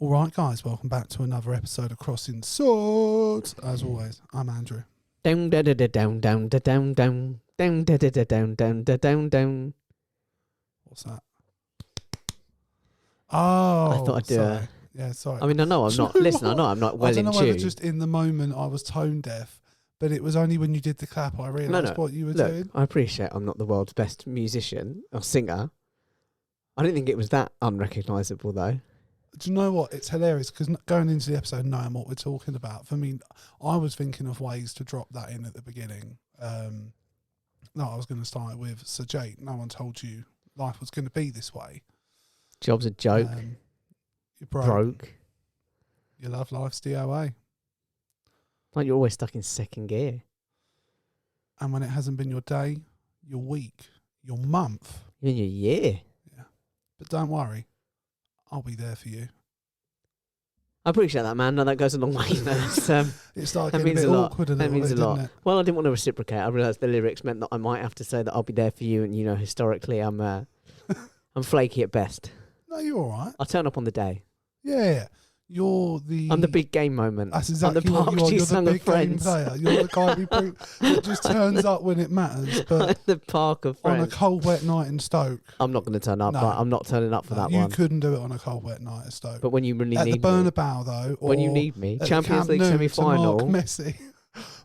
All right, guys, welcome back to another episode of Crossing Swords. As always, I'm Andrew. Down, da, da, da, down, down, da, down, down, down, da, da, da, down, down, da, down, down. What's that? Oh, I thought I'd do sorry. a... Yeah, sorry. I mean, I know I'm not... Listen, I know I'm not well I in don't know whether tune. just in the moment I was tone deaf, but it was only when you did the clap I realised what you were doing. I appreciate I'm not the world's best musician or singer. I didn't think it was that unrecognisable, though. Do you know what? It's hilarious because going into the episode knowing what we're talking about, for me, I was thinking of ways to drop that in at the beginning. No, I was going to start with, so Jake, no one told you life was going to be this way. Job's a joke. You're broke. Your love life's DOA. Like you're always stuck in second gear. And when it hasn't been your day, your week, your month. Even your year. Yeah. But don't worry. I'll be there for you. I appreciate that, man. No, that goes a long way. It's like getting a bit awkward a little bit, means a lot. It? Well, I didn't want to reciprocate. I realised the lyrics meant that I might have to say that I'll be there for you, and historically, I'm flaky at best. No, you're all right. I'll turn up on the day. Yeah, I'm the big game moment. That's exactly I'm the what you are. You're the big game friends. player. You're the guy that just turns up when it matters. But the park of friends. On a cold, wet night in Stoke. I'm not going to turn up. No. I'm not turning up for that you one. You couldn't do it on a cold, wet night in Stoke. But when you really need me. At the Bernabeu, though. Or when you need me. Champions League semi-final. semi-final. Messi.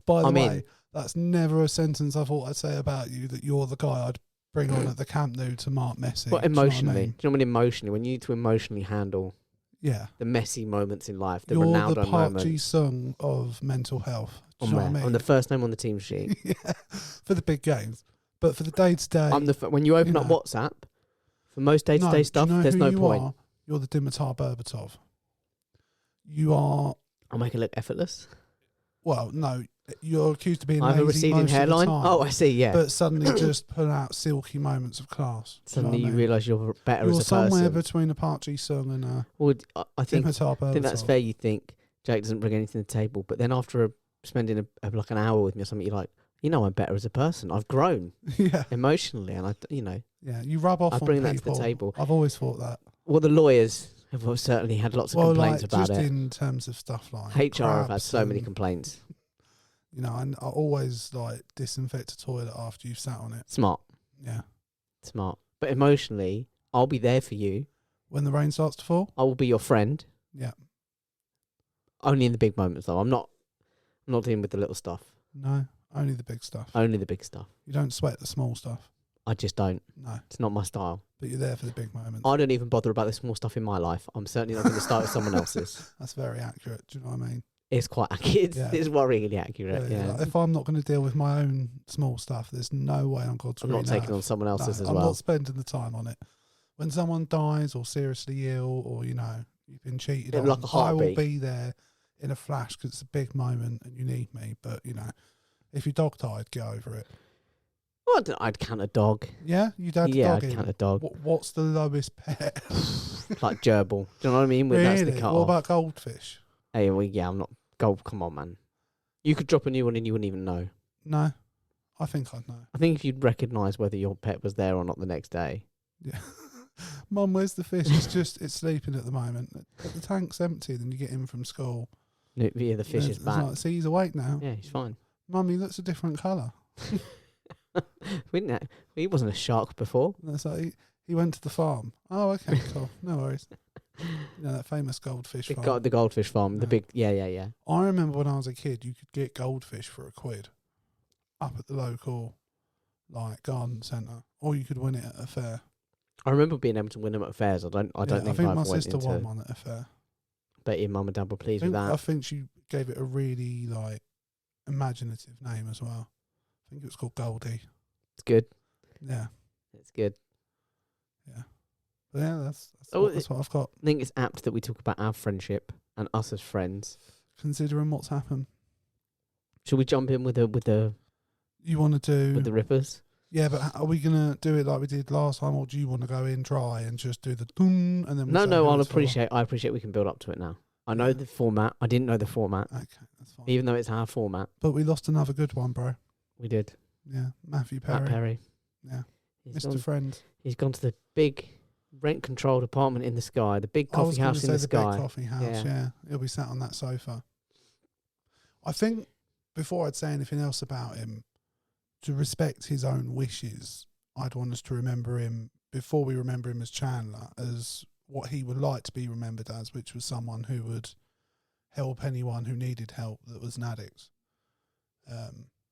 By the way, that's never a sentence I thought I'd say about you, that you're the guy I'd bring on at the Camp Nou to mark Messi. But emotionally. Do you know what I mean? Emotionally? When you need to emotionally handle... Yeah, the messy moments in life, the You're Ronaldo the Park moments. Ji-sung of mental health. Do you know what I mean? I'm the first name on the team sheet. Yeah, for the big games, but for the day-to-day, when you open up WhatsApp for most day-to-day stuff, there's no point. You're the Dimitar Berbatov. You are. I'll make it look effortless. Well, no, you're accused of being. I have a receding hairline. Oh, I see. Yeah, but suddenly just pull out silky moments of class. Suddenly you realise you're better as a person. You're somewhere between a Park Ji-sung and a. Well, I think that's fair. You think Jake doesn't bring anything to the table, but then after spending like an hour with me or something, you're like, I'm better as a person. I've grown. Yeah. Emotionally, and Yeah, you rub off. I bring that to the table. I've always thought that. Well, the lawyers have certainly had lots of complaints about just it. In terms of stuff like HR have had so many complaints. And I always disinfect a toilet after you've sat on it. Smart. Yeah. Smart. But emotionally, I'll be there for you. When the rain starts to fall? I will be your friend. Yeah. Only in the big moments, though. I'm not dealing with the little stuff. No, only the big stuff. Only the big stuff. You don't sweat the small stuff. I just don't. No. It's not my style. But you're there for the big moments. I don't even bother about the small stuff in my life. I'm certainly not going to start with someone else's. That's very accurate. Do you know what I mean? It's quite accurate. It's worryingly accurate. Yeah. If I'm not going to deal with my own small stuff, there's no way on God's green earth. I'm not taking on someone else's as well. I'm not spending the time on it. When someone dies or seriously ill or, you've been cheated on, like a heartbeat. I will be there in a flash because it's a big moment and you need me. But, if your dog died, get over it. Well, I'd count a dog. Yeah? You'd add a dog Yeah, I'd in? count a dog. What's the lowest pet? Like gerbil. Do you know what I mean? Really? That's the cut What about goldfish? Hey, I'm not... Gold, come on, man. You could drop a new one and you wouldn't even know. No. I think I'd know. I think if you'd recognise whether your pet was there or not the next day. Yeah. Mum, where's the fish? It's sleeping at the moment. But the tank's empty, then you get in from school. Yeah, the fish is back. See, he's awake now. Yeah, he's fine. Mum, he looks a different colour. He wasn't a shark before. That's like he went to the farm. Oh, okay, cool. No worries. That famous goldfish farm. The goldfish farm. The big, yeah. I remember when I was a kid, you could get goldfish for £1 up at the local, garden centre, or you could win it at a fair. I remember being able to win them at fairs. I think my sister won one at a fair. Bet your mum and dad were pleased with that. I think she gave it a really imaginative name as well. I think it was called Goldie. It's good. Yeah, it's good. Yeah. But yeah, that's what I've got. I think it's apt that we talk about our friendship and us as friends. Considering what's happened. Should we jump in with the You want to do... With the rippers? Yeah, but are we going to do it like we did last time, or do you want to go in dry and just do the dun and then... I appreciate we can build up to it now. I know the format. I didn't know the format. Okay, that's fine. Even though it's our format. But we lost another good one, bro. We did. Yeah, Matthew Perry. Matt Perry. Yeah. Mr. Friend. He's gone to the big rent-controlled apartment in the sky, the big I was coffee going to house say in the the sky. big coffee house. Yeah, he'll be sat on that sofa. I think before I'd say anything else about him, to respect his own wishes, I'd want us to remember him before we remember him as Chandler, as what he would like to be remembered as, which was someone who would help anyone who needed help that was an addict.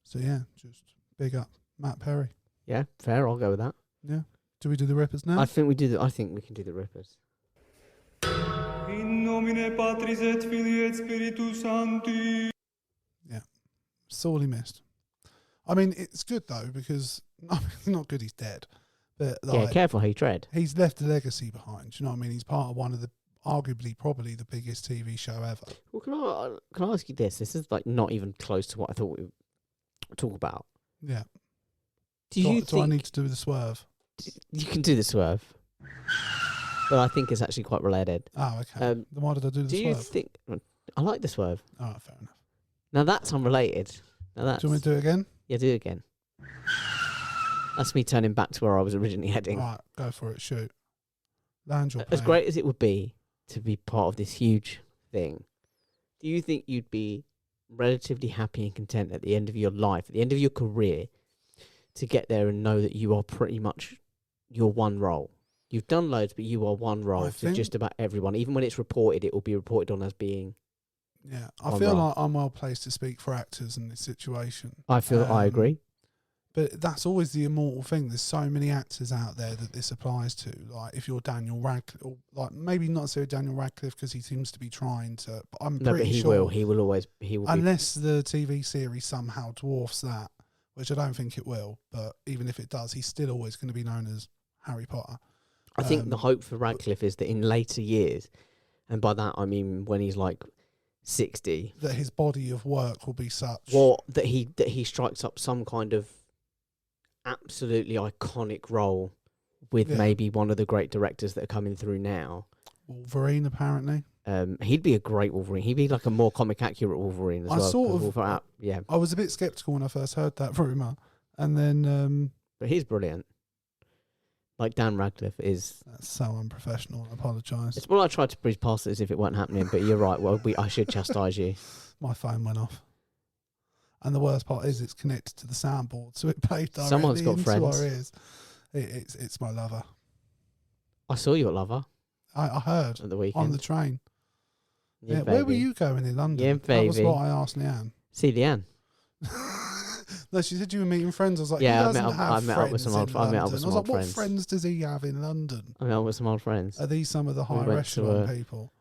So yeah, just big up Matt Perry. Yeah, fair. I'll go with that. Yeah. Do we do the Rippers now? I think we do. I think we can do the Rippers. In nomine Patris et Filii et Spiritus Sancti. Yeah. Sorely missed. I mean, it's good though, because it's not good he's dead. But Yeah, careful how you tread. he's left a legacy behind. Do you know what I mean? He's part of one of the, arguably, probably the biggest TV show ever. Well, can I ask you this? This is like not even close to what I thought we would talk about. Yeah. Do you Do I think need to do the swerve? you can do the swerve? But I think it's actually quite related. Oh, okay. Um, Then why did I do the Do swerve? you think? I like the swerve. All right, fair enough. Now that's unrelated. Now that's. Do you want me to do it again? Yeah, do it again. That's me turning back to where I was originally heading. All right, go for it. Shoot. Land your As plane. great as it would be to be part of this huge thing, do you think you'd be relatively happy and content at the end of your life, at the end of your career, to get there and know that you are pretty much your one role? You've done loads, but you are one role I for think- just about everyone. Even when it's reported, it will be reported on as being. Yeah, I One feel role. like I'm well placed to speak for actors in this situation. I Um, agree. But that's always the immortal thing. There's so many actors out there that this applies to. Like, if you're Daniel Radcliffe, or like maybe not necessarily Daniel Radcliffe because he seems to be trying to. But I'm No, pretty but he sure will. He will always. He will. Be, unless the TV series somehow dwarfs that, which I don't think it will. But even if it does, he's still always going to be known as Harry Potter. I think the um, hope for Radcliffe is that in later years, and by that I mean when he's like 60, That his body of work will be such. or that he strikes up some kind of absolutely iconic role with Yeah. maybe one of the great directors that are coming through now. Wolverine, apparently. He'd be a great Wolverine. He'd be like a more comic accurate Wolverine as I well. sort 'cause of- yeah, I was a bit skeptical when I first heard that rumour. And then but he's brilliant. Like Dan Radcliffe is. that's so unprofessional. I apologise. It's well, I tried to breeze past it as if it weren't happening, but you're right. Well, I should chastise you. My phone went off. And the worst part is it's connected to the soundboard, so it played directly Someone's got into friends. our ears. It's my lover. I saw you at Lover I heard at the weekend. on the train. Yeah, Where were baby. you going in London? Yeah, That was baby. what I asked Leanne. See Leanne. No, she said you were meeting friends. I was like, Yeah, he I doesn't met up- have I met up with friends some in old- I met up with London. some I was old like, what friends. friends does he have in London? I mean, I'm with some old friends. Are these some of the We higher went to, echelon people?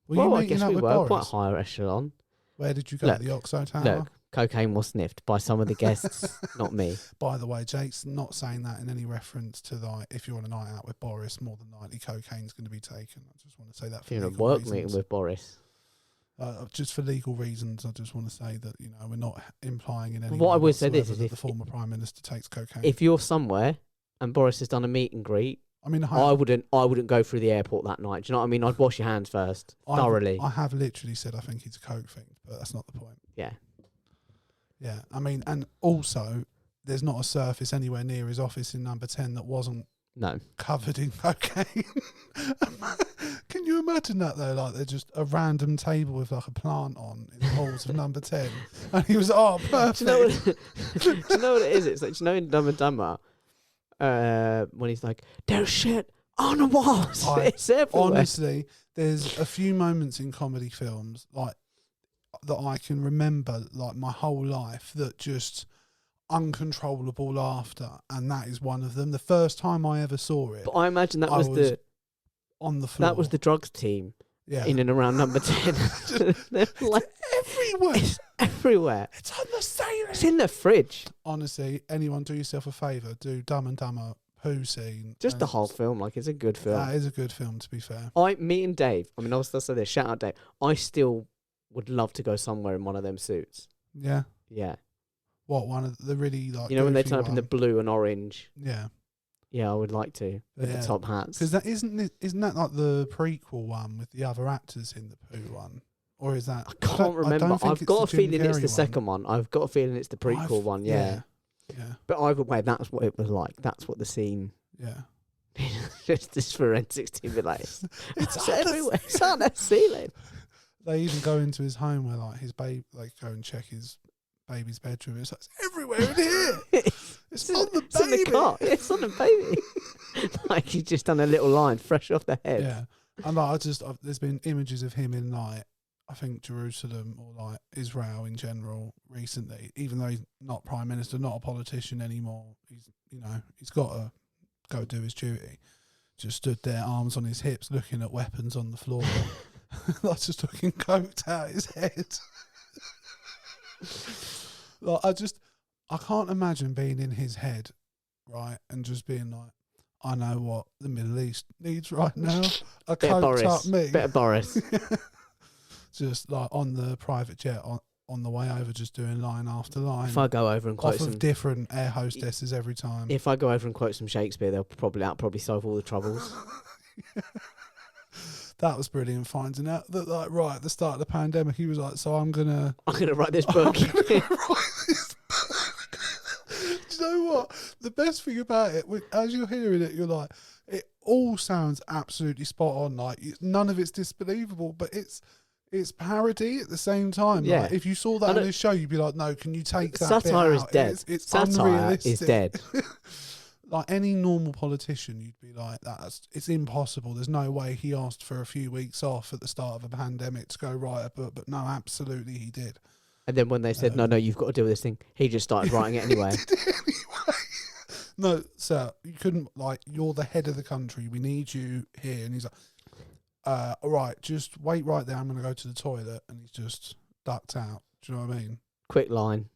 Were well, you I meeting guess up we with were quite Boris? higher echelon. Where did you go? Look, The Oxo Tower? Look, cocaine was sniffed by some of the guests, not me. By the way, Jake's not saying that in any reference to like if you're on a night out with Boris, more than likely cocaine's going to be taken. I just want to say that for You're in a legal work reasons. meeting with Boris. Just for legal reasons, I just want to say that we're not implying in any. What way I would say this whatsoever is that if- the former prime minister takes cocaine. If you're somewhere and Boris has done a meet and greet, I mean, I wouldn't go through the airport that night. Do you know what I mean? I'd wash your hands first, thoroughly. I have literally said I think he's a coke thing, but that's not the point. Yeah. Yeah, I mean, and also there's not a surface anywhere near his office in number 10 that wasn't No. covered in cocaine. Can you imagine that though? Like they're just a random table with like a plant on in the halls of number 10, and he was perfect. Do you know what? Do you know what it is? It's like, do you know in Dumb and Dumber, when he's like, "There's shit on the walls." It's everywhere. Honestly, there's a few moments in comedy films like that I can remember like my whole life that just uncontrollable laughter, and that is one of them. The first time I ever saw it, But I imagine that I was was on the floor. that was the drugs team yeah. in and around number 10. They're like, everywhere. it's everywhere. It's on the ceiling. It's in the fridge. Honestly, anyone do yourself a favour, do Dumb and Dumber poo scene. Just the and whole film, like it's a good film. That is a good film, to be fair. Me and Dave. I mean, I'll still say this. Shout out Dave. I still would love to go somewhere in one of them suits. Yeah. Yeah. What, one of the really like? You know when they goofy turn up in the one? blue and orange. Yeah. Yeah, I would like to with Yeah. the top hats. Because that isn't that like the prequel one with the other actors in the poo one, or is that? I can't remember. I've got a feeling it's the second one. I've got a feeling it's the prequel one. Yeah. Yeah. But either way, that's what it was like. That's what the scene. Yeah. Just this forensics team be like, it's on the everywhere. It's on the ceiling. They even go into his home where like his baby, like go and check his baby's bedroom. It's like, it's everywhere in here. It's on the It's on the baby. cot. It's on the baby. Like he's just done a little line fresh off the head. Yeah, and like there's been images of him in like I think Jerusalem or like Israel in general recently. Even though he's not prime minister, not a politician anymore, he's got to go do his duty. Just stood there, arms on his hips, looking at weapons on the floor. Like just looking coked out his head. Like I can't imagine being in his head, right, and just being like, I know what the Middle East needs right now. A coked up me. Bit of Boris. Just like on the private jet on the way over, just doing line after line. If I go over and quote off of different air hostesses every time. If I go over and quote some Shakespeare, that'll probably solve all the troubles. That was brilliant, finding out that like right at the start of the pandemic, he was like, "So I'm gonna write this book." Do you know what? The best thing about it, as you're hearing it, you're like, it all sounds absolutely spot on. Like none of it's disbelievable, but it's parody at the same time. Yeah. Like, if you saw that on his show, you'd be like, "No, can you take that?" Satire bit is out? dead. It's Satire unrealistic. is dead. Like any normal politician, you'd be like, it's impossible. There's no way he asked for a few weeks off at the start of a pandemic to go write a book. But no, absolutely he did. And then when they said, no, you've got to deal with this thing, he just started writing it anyway. No, sir, you couldn't, like, you're the head of the country. We need you here. And he's like, all right, just wait right there. I'm going to go to the toilet. And he's just ducked out. Do you know what I mean? Quick line.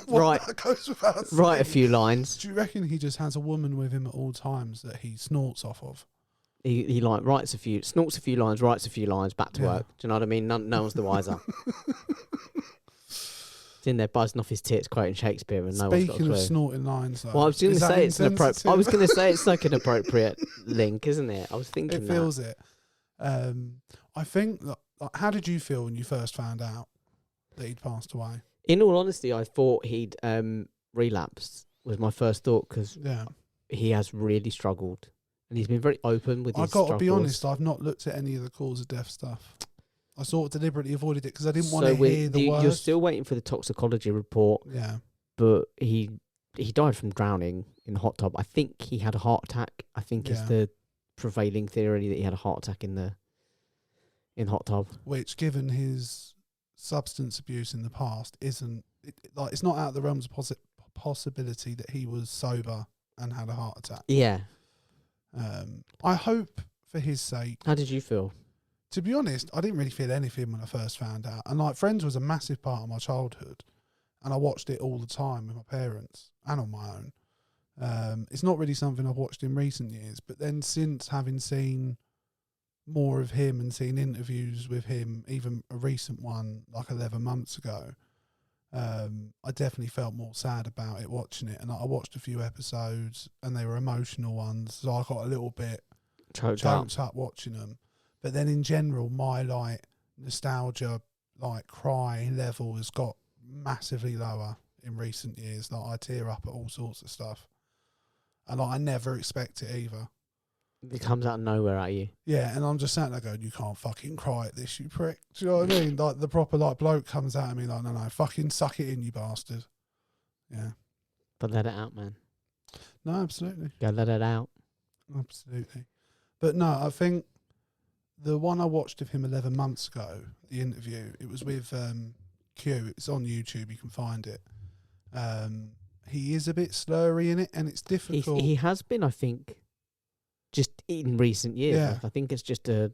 Right. That goes without saying. Write a few lines. Do you reckon he just has a woman with him at all times that he snorts off of? He like snorts a few lines, writes a few lines, back to work. Do you know what I mean? No one's the wiser. He's in there buzzing off his tits, quoting Shakespeare, and no one's got a clue. Speaking of snorting lines, though, well, I was going to say it's like an appropriate link, isn't it? I was thinking it feels it. I think that. Like, how did you feel when you first found out that he'd passed away? In all honesty, I thought he'd relapsed. Was my first thought because he has really struggled, and he's been very open with his struggles. I've got to be honest, I've not looked at any of the cause of death stuff. I sort of deliberately avoided it because I didn't want to hear the words. You're still waiting for the toxicology report. Yeah. But he died from drowning in the hot tub. I think he had a heart attack. I think is the prevailing theory that he had a heart attack in the hot tub. Which, given his substance abuse in the past, it's not out of the realms of possibility that he was sober and had a heart attack. Yeah. I hope for his sake. How did you feel? To be honest, I didn't really feel anything when I first found out. And like Friends was a massive part of my childhood. And I watched it all the time with my parents and on my own. It's not really something I've watched in recent years. But then since having seen more of him and seen interviews with him, even a recent one like 11 months ago, I definitely felt more sad about it watching it. And I watched a few episodes and they were emotional ones. So I got a little bit choked up watching them. But then in general, my like nostalgia, like cry level has got massively lower in recent years. Like I tear up at all sorts of stuff. And like, I never expect it either. It comes out of nowhere at you. Yeah, and I'm just sat there going, you can't fucking cry at this, you prick. Do you know what I mean? Like the proper like bloke comes out at me like, no, fucking suck it in, you bastard. Yeah. But let it out, man. No, absolutely. Go let it out. Absolutely. But no, I think the one I watched of him 11 months ago, the interview, it was with Q. It's on YouTube. You can find it. He is a bit slurry in it, and it's difficult. He has been, I think, just in recent years. Yeah. I think it's just an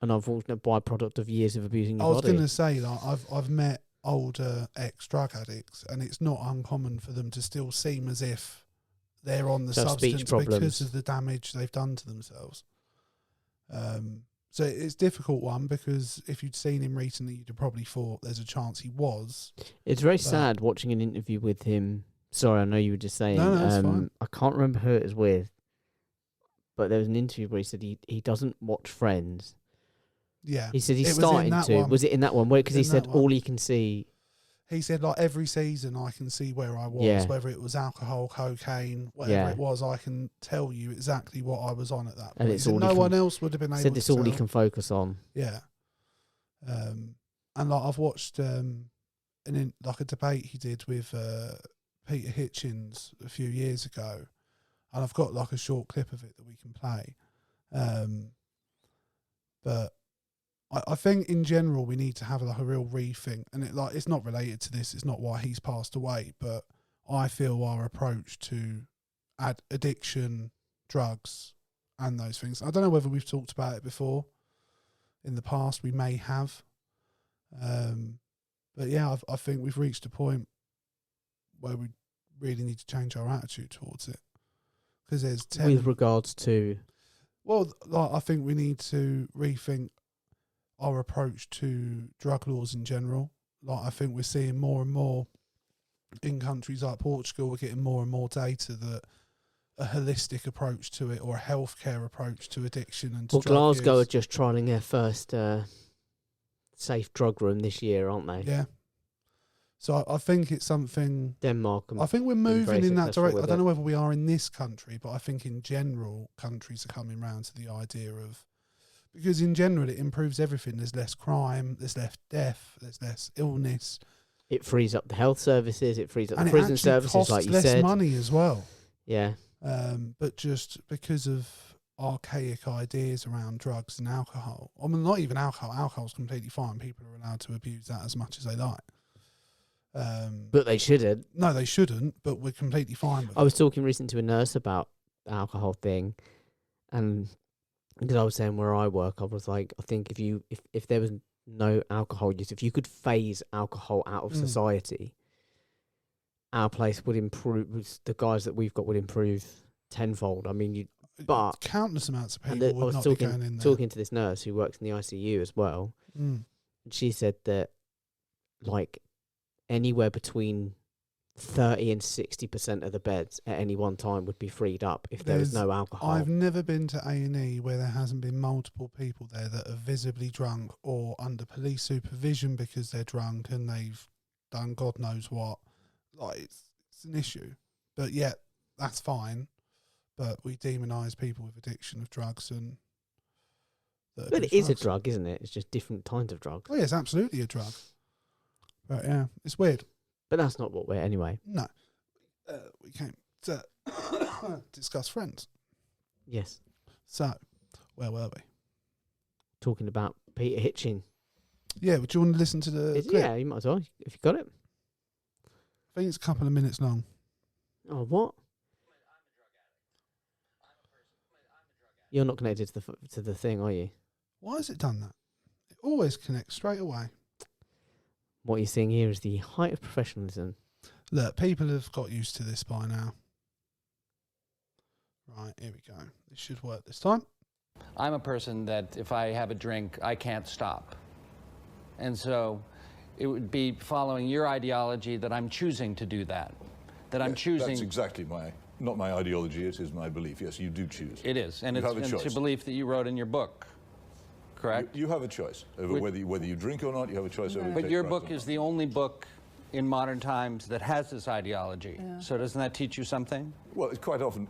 unfortunate byproduct of years of abusing your body. I was going to say, like, I've met older ex-drug addicts, and it's not uncommon for them to still seem as if they're on the substance because of the damage they've done to themselves. So it's a difficult one because if you'd seen him recently, you'd have probably thought there's a chance he was. It's very sad watching an interview with him. Sorry, I know you were just saying. No, that's fine. I can't remember who it was with, but there was an interview where he said he doesn't watch Friends. Yeah. He said he's starting to. Was it in that one? Because he said all he can see He said, like, every season I can see where I was, whether it was alcohol, cocaine, whatever it was, I can tell you exactly what I was on at that point. And it's He said all no one else would have been able to said it's all he tell. can focus on. Yeah. And like I've watched a debate he did with Peter Hitchens a few years ago, and I've got like a short clip of it that we can play. But I think in general we need to have like a real rethink, and it's not related to this. It's not why he's passed away, but I feel our approach to addiction, drugs, and those things. I don't know whether we've talked about it before. In the past, we may have, but yeah, I think we've reached a point where we really need to change our attitude towards it, because there's with regards to. Well, like, I think we need to rethink our approach to drug laws in general. Like, I think we're seeing more and more in countries like Portugal, we're getting more and more data that a holistic approach to it, or a healthcare approach to addiction and to drug Glasgow use. are just trialling their first safe drug room this year, aren't they? Yeah. So I think it's something. Denmark. I think we're moving in that direction. I don't it. know whether we are in this country, but I think in general, countries are coming round to the idea of, because in general it improves everything. There's less crime, there's less death, there's less illness. It frees up the health services. It frees up and the prison services, costs like you less said. money as well. Yeah. But just because of archaic ideas around drugs and alcohol. I mean, not even alcohol. Alcohol's completely fine. People are allowed to abuse that as much as they like. But they shouldn't. No, they shouldn't, but we're completely fine with it. I was talking recently to a nurse about the alcohol thing, and because I was saying where I work, I was like, I think if there was no alcohol use, if you could phase alcohol out of society, our place would improve. The guys that we've got would improve tenfold. I mean, but countless amounts of people would not be going in there. Talking to this nurse who works in the ICU as well, and she said that like anywhere between 30 and 60% of the beds at any one time would be freed up if there was no alcohol. I've never been to A&E where there hasn't been multiple people there that are visibly drunk or under police supervision because they're drunk and they've done God knows what. Like, it's an issue. But yet, that's fine. But we demonise people with addiction of drugs and... But it is a drug, isn't it? It's just different kinds of drugs. Oh, yeah, it's absolutely a drug. But yeah, it's weird. But that's not what we're... Anyway. No. We came to discuss Friends. Yes. So, where were we? Talking about Peter Hitchens. Yeah, would you want to listen to the clip? Yeah, you might as well, if you got it. I think it's a couple of minutes long. Oh, what? You're not connected to the thing, are you? Why has it done that? It always connects straight away. What you're seeing here is the height of professionalism. Look, people have got used to this by now. Right, here we go. This should work this time. I'm a person that if I have a drink, I can't stop. And so it would be following your ideology that I'm choosing to do that. That I'm choosing... That's exactly not my ideology, it is my belief. Yes, you do choose. It is, and it's a belief that you wrote in your book, correct? You have a choice over whether you drink or not. You have a choice over. But your book is the only book in modern times that has this ideology. Yeah. So doesn't that teach you something? Well, it's quite often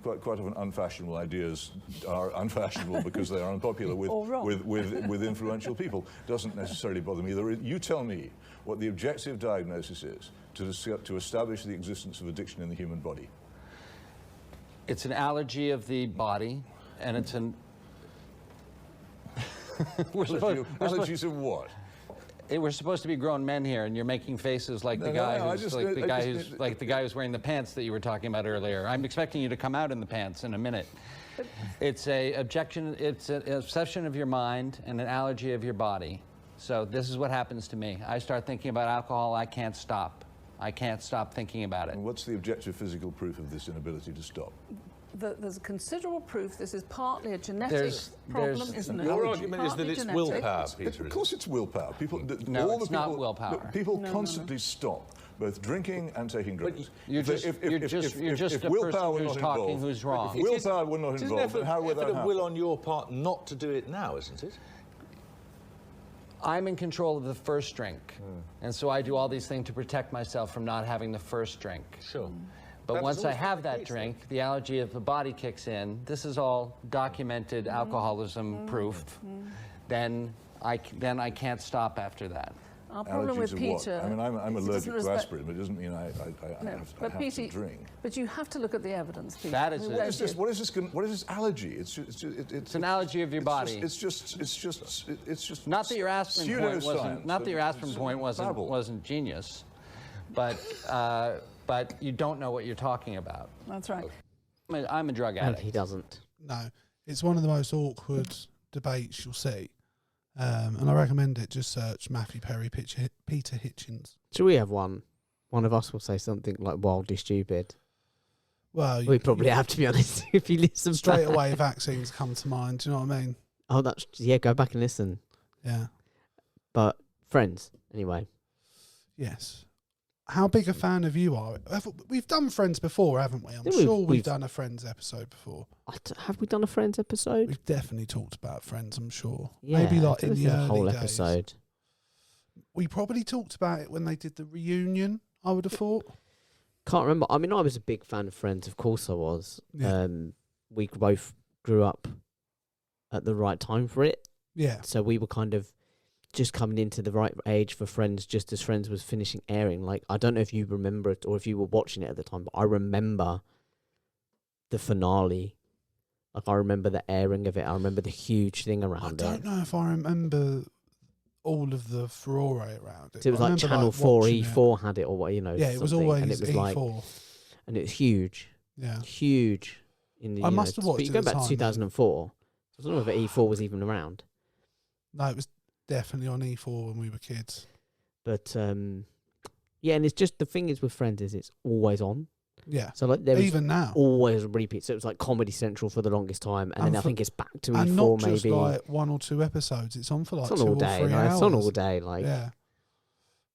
unfashionable ideas are unfashionable because they are unpopular with influential people. Doesn't necessarily bother me. You tell me what the objective diagnosis is to establish the existence of addiction in the human body. It's an allergy of the body, and it's an... Allergies of what? We're supposed to be grown men here, and you're making faces like the guy who's wearing the pants that you were talking about earlier. I'm expecting you to come out in the pants in a minute. It's an obsession of your mind and an allergy of your body. So this is what happens to me. I start thinking about alcohol, I can't stop. I can't stop thinking about it. And what's the objective physical proof of this inability to stop? There's considerable proof this is partly a genetic problem, isn't it? Your argument is that it's willpower, Peter. Of course it's willpower. It's not willpower. Look, people constantly stop both drinking and taking drugs. You're just a person who's talking who's wrong. If willpower were not involved, then how would that happen? It's an effort of will on your part not to do it now, isn't it? I'm in control of the first drink. And so I do all these things to protect myself from not having the first drink. Sure. But once I have that drink, the allergy of the body kicks in. This is all documented alcoholism proof. Then I can't stop after that. Our problem with Peter... I mean, I'm allergic to aspirin, but it doesn't mean I have to drink. But you have to look at the evidence, Peter. That is What is this allergy? It's an allergy of your body. It's just not that your aspirin point wasn't. Not that your aspirin point wasn't genius, but you don't know what you're talking about. That's right. I'm a drug addict. And he doesn't. No, it's one of the most awkward debates you'll see. And I recommend it. Just search Matthew Perry, Peter Hitchens. Should we have one? One of us will say something like wildly stupid. Well, we probably have, to be honest, if you listen straight back. away. Vaccines come to mind. Do you know what I mean? Oh, go back and listen. Yeah. But Friends, anyway. Yes. How big a fan of you are? We've done Friends before, haven't we? I'm sure we've done a Friends episode before. Have we done a Friends episode? We've definitely talked about Friends, I'm sure. Yeah, maybe like in the early whole days. episode. We probably talked about it when they did the reunion, I would have thought. Can't remember. I mean, I was a big fan of Friends. Of course I was. Yeah. We both grew up at the right time for it. Yeah. So we were kind of just coming into the right age for Friends, just as Friends was finishing airing. Like, I don't know if you remember it or if you were watching it at the time, but I remember the finale. Like, I remember the airing of it. I remember the huge thing around it. I don't know if I remember all of the furore around it. So it was like Channel 4, E4 had it, or what, you know. Yeah, it was always and it was E4. And it was huge. Yeah. Huge. In the, I must have watched it. But you go back to 2004. I don't know if E4 was even around. No, it was definitely on E4 when we were kids. But yeah, and it's just the thing is with Friends is it's always on. Yeah. So like there was even now always a repeat. So it was like Comedy Central for the longest time, and then I think it's back to E4 and not maybe. Just like 1 or 2 episodes. It's on for like it's on 2 all or day. 3 hours. It's on all day. Like yeah.